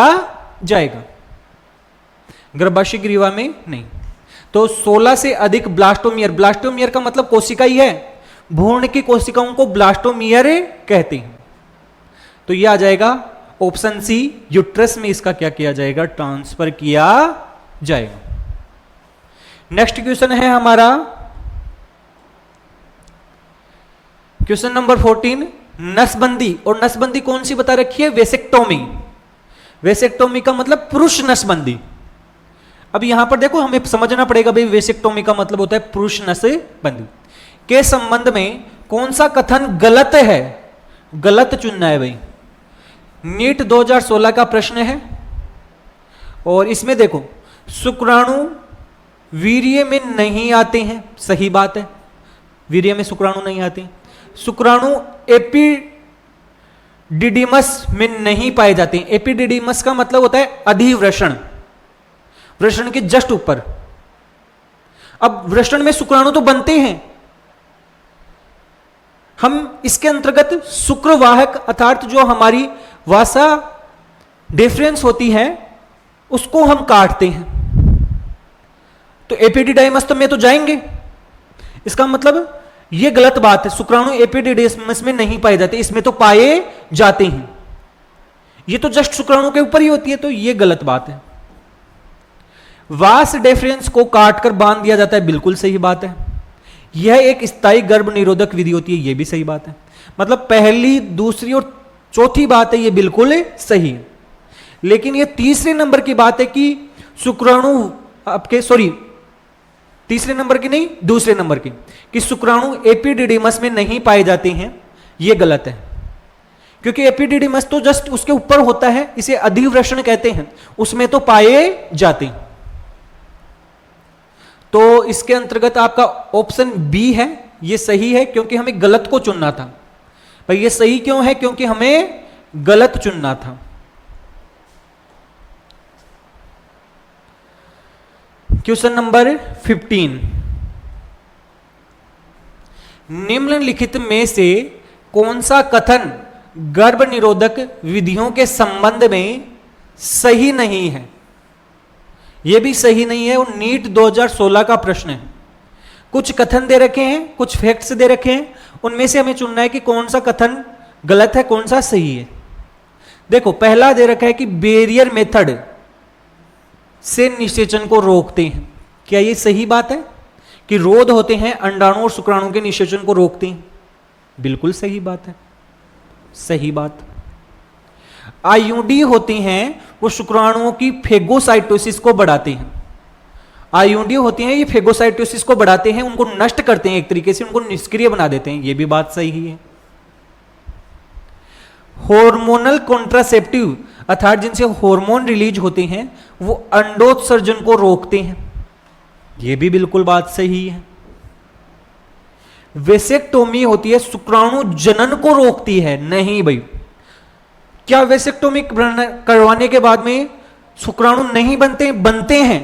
जाएगा, गर्भाशय ग्रीवा में नहीं। तो 16 से अधिक ब्लास्टोमियर, ब्लास्टोमियर का मतलब कोशिका ही है, भ्रूण की कोशिकाओं को ब्लास्टोमियर कहते हैं। तो यह आ जाएगा ऑप्शन सी, यूट्रस में इसका क्या किया जाएगा? ट्रांसफर किया जाएगा। नेक्स्ट क्वेश्चन है हमारा क्वेश्चन नंबर 14, नसबंदी। और नसबंदी कौन सी बता रखी है? वेसेक्टोमी। वेसेक्टोमी का मतलब पुरुष नसबंदी। अब यहां पर देखो हमें समझना पड़ेगा भाई, वेसेक्टोमी का मतलब होता है पुरुष नसबंदी के संबंध में कौन सा कथन गलत है, गलत चुनना है भाई। नीट 2016 का प्रश्न है और इसमें देखो शुक्राणु वीर्य में नहीं आते हैं, सही बात है, वीर्य में शुक्राणु नहीं आते। शुक्राणु एपिडिडिमस में नहीं पाए जाते हैं। एपिडिडिमस का मतलब होता है अधिवृषण, वृषण के जस्ट ऊपर। अब वृषण में शुक्राणु तो बनते हैं, हम इसके अंतर्गत शुक्रवाहक अर्थात जो हमारी वासा डिफरेंस होती है उसको हम काटते हैं, तो एपिडिडाइमस में तो जाएंगे। इसका मतलब यह गलत बात है, शुक्राणु एपिडिडाइमस में नहीं पाए जाते, इसमें तो पाए जाते हैं। ये तो जस्ट शुक्राणु के ऊपर ही होती है, तो यह गलत बात है। वास डिफरेंस को काटकर बांध दिया जाता है, बिल्कुल सही बात है। यह एक स्थायी गर्भ निरोधक विधि होती है, यह भी सही बात है। मतलब पहली, दूसरी और चौथी बात है ये बिल्कुल सही है। लेकिन ये तीसरे नंबर की बात है कि शुक्राणु आपके, सॉरी तीसरे नंबर की नहीं, दूसरे नंबर की, कि शुक्राणु एपिडिडिमस में नहीं पाए जाते हैं, ये गलत है। क्योंकि एपिडिडिमस तो जस्ट उसके ऊपर होता है, इसे अधिवृषण कहते हैं, उसमें तो पाए जाते हैं। तो इसके अंतर्गत आपका ऑप्शन बी है, ये सही है, क्योंकि हमें गलत को चुनना था। भाई ये सही क्यों है? क्योंकि हमें गलत चुनना था। क्वेश्चन नंबर 15, निम्नलिखित में से कौन सा कथन गर्भ निरोधक विधियों के संबंध में सही नहीं है? यह भी सही नहीं है और नीट 2016 का प्रश्न है। कुछ कथन दे रखे हैं, कुछ फैक्ट्स दे रखे हैं, उनमें से हमें चुनना है कि कौन सा कथन गलत है, कौन सा सही है। देखो पहला दे रखा है कि बेरियर मेथड से निषेचन को रोकते हैं। क्या ये सही बात है कि रोध होते हैं अंडाणु और शुक्राणु के निषेचन को रोकते हैं? बिल्कुल सही बात है, सही बात। आईयूडी होती हैं वो शुक्राणुओं की फेगोसाइटोसिस को बढ़ाते हैं। आईयूडी होती हैं ये फेगोसाइटोसिस को बढ़ाते हैं, उनको नष्ट करते हैं, एक तरीके से उनको निष्क्रिय बना देते हैं, ये भी बात सही है। हार्मोनल कॉन्ट्रासेप्टिव अर्थात जिनसे हार्मोन रिलीज होते हैं वो अंडोत्सर्जन को रोकते हैं, यह भी बिल्कुल बात सही है। वेसेक्टोमी होती है शुक्राणु जनन को रोकती है, नहीं भाई। क्या वेसेक्टोमी करवाने के बाद में शुक्राणु नहीं बनते हैं,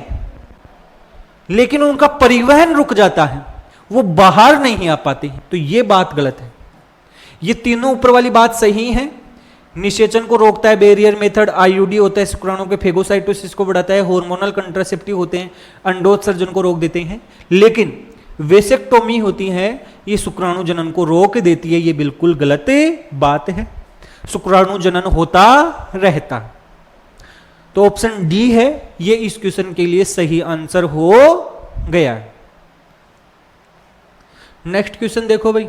लेकिन उनका परिवहन रुक जाता है, वो बाहर नहीं आ पाते हैं, तो यह बात गलत है। ये तीनों ऊपर वाली बात सही है। निषेचन को रोकता है बेरियर मेथड, आईयूडी होता है शुक्राणु के फेगोसाइटोसिस को बढ़ाता है, हार्मोनल कंट्रासेप्टिव होते हैं अंडोत्सर्जन को रोक देते हैं, लेकिन वेसेक्टोमी होती है ये शुक्राणु जनन को रोक देती है, ये बिल्कुल गलत बात है। शुक्राणु जनन होता रहता। तो ऑप्शन डी है ये इस क्वेश्चन के लिए सही आंसर हो गया। नेक्स्ट क्वेश्चन देखो भाई,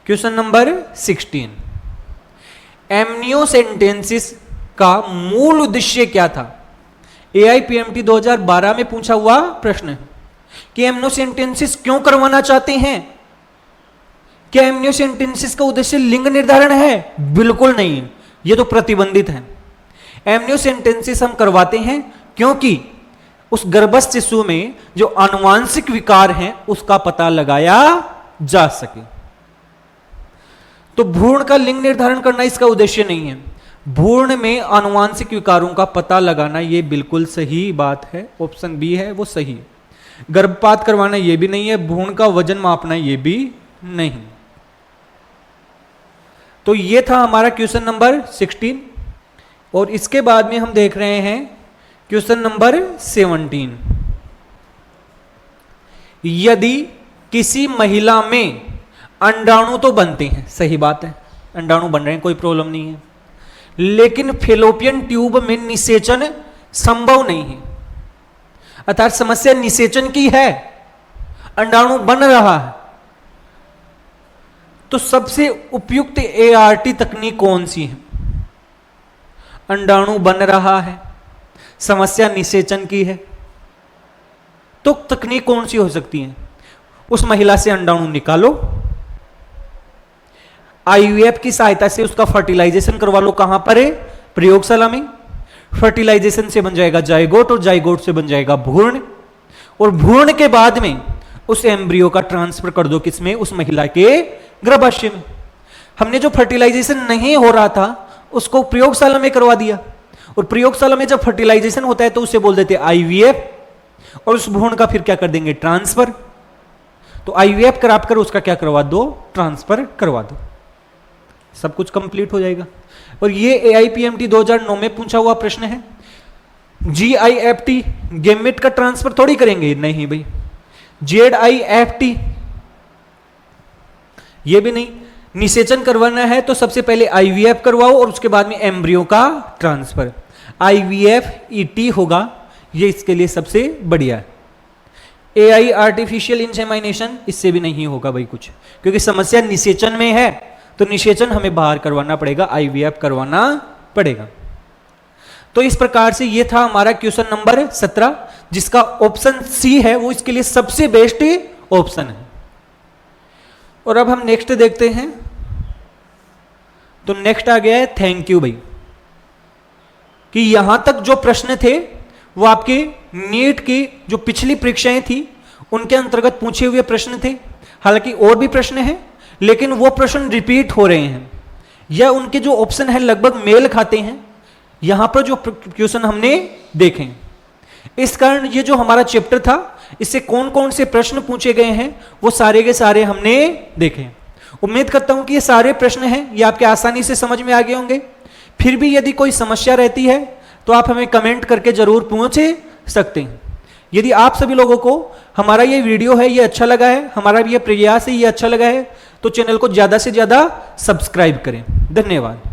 क्वेश्चन नंबर 16, एमनियोसेंटेंसिस का मूल उद्देश्य क्या था? एआईपीएमटी 2012 में पूछा हुआ प्रश्न है कि एमनियोसेंटेंसिस क्यों करवाना चाहते हैं। क्या एमनियोसेंटेंसिस का उद्देश्य लिंग निर्धारण है? बिल्कुल नहीं है, यह तो प्रतिबंधित है। एमनियोसेंटेंसिस हम करवाते हैं क्योंकि उस गर्भस्थ शिशु में जो आनुवांशिक विकार हैं उसका पता लगाया जा सके। तो भ्रूण का लिंग निर्धारण करना इसका उद्देश्य नहीं है, भ्रूण में आनुवांशिक विकारों का पता लगाना यह बिल्कुल सही बात है, ऑप्शन बी है वो सही है। गर्भपात करवाना यह भी नहीं है, भ्रूण का वजन मापना यह भी नहीं। तो यह था हमारा क्वेश्चन नंबर 16 और इसके बाद में हम देख रहे हैं क्वेश्चन नंबर 17। यदि किसी महिला में अंडाणु तो बनते हैं, सही बात है, अंडाणु बन रहे हैं, कोई प्रॉब्लम नहीं है, लेकिन फेलोपियन ट्यूब में निषेचन संभव नहीं है, अर्थात समस्या निषेचन की है, अंडाणु बन रहा है, तो सबसे उपयुक्त ART तकनीक कौन सी है? अंडाणु बन रहा है, समस्या निषेचन की है, तो तकनीक कौन सी हो सकती है? उस महिला से अंडाणु निकालो, IVF की सहायता से उसका फर्टिलाइजेशन करवा लो। कहां पर है? प्रयोगशाला में। फर्टिलाइजेशन से बन जाएगा जाइगोट और जाइगोट से बन जाएगा भ्रूण, और भ्रूण के बाद में उस एम्ब्रियो का ट्रांसफर कर दो किसमें? उस महिला के गर्भाशय में। हमने जो फर्टिलाइजेशन नहीं हो रहा था उसको प्रयोगशाला में करवा दिया, और प्रयोगशाला में जब फर्टिलाइजेशन होता है तो उसे बोल देते IVF, और उस भ्रूण का फिर क्या कर देंगे? ट्रांसफर। तो IVF कराकर उसका क्या करवा दो? ट्रांसफर करवा दो। सब कुछ कंप्लीट हो जाएगा। और ये AIPMT 2009 में पूछा हुआ प्रश्न है। GIFT गेमेट का ट्रांसफर थोड़ी करेंगे, नहीं भाई। ZIFT ये भी नहीं। निषेचन करवाना है तो सबसे पहले IVF करवाओ और उसके बाद में एम्ब्रियो का ट्रांसफर। IVF ET होगा, ये इसके लिए सबसे बढ़िया है। AI आर्टिफिशियल इंसेमिनेशन, इससे भी नहीं होगा भाई कुछ, क्योंकि समस्या निषेचन में है, तो निषेचन हमें बाहर करवाना पड़ेगा, IVF करवाना पड़ेगा। तो इस प्रकार से ये था हमारा क्वेश्चन नंबर 17, जिसका ऑप्शन C है वो इसके लिए सबसे बेस्ट ऑप्शन है। और अब हम नेक्स्ट देखते हैं। तो नेक्स्ट आ गया है थैंक यू भाई, कि यहां तक जो प्रश्न थे वो आपके नीट की जो पिछली परीक्षाएं थी उनके अंतर्गत पूछे हुए प्रश्न थे। हालांकि और भी प्रश्न हैं, लेकिन वो प्रश्न रिपीट हो रहे हैं, या उनके जो ऑप्शन है लगभग मेल खाते हैं यहां पर जो क्वेश्चन हमने देखे। इस कारण ये जो हमारा चैप्टर था, इससे कौन कौन से प्रश्न पूछे गए हैं वो सारे के सारे हमने देखे। उम्मीद करता हूं कि ये सारे प्रश्न हैं ये आपके आसानी से समझ में आ गए होंगे। फिर भी यदि कोई समस्या रहती है तो आप हमें कमेंट करके जरूर पूछ सकते हैं। यदि आप सभी लोगों को हमारा ये वीडियो है ये अच्छा लगा है, हमारा ये प्रयास है ये अच्छा लगा है, तो चैनल को ज्यादा से ज्यादा सब्सक्राइब करें। धन्यवाद।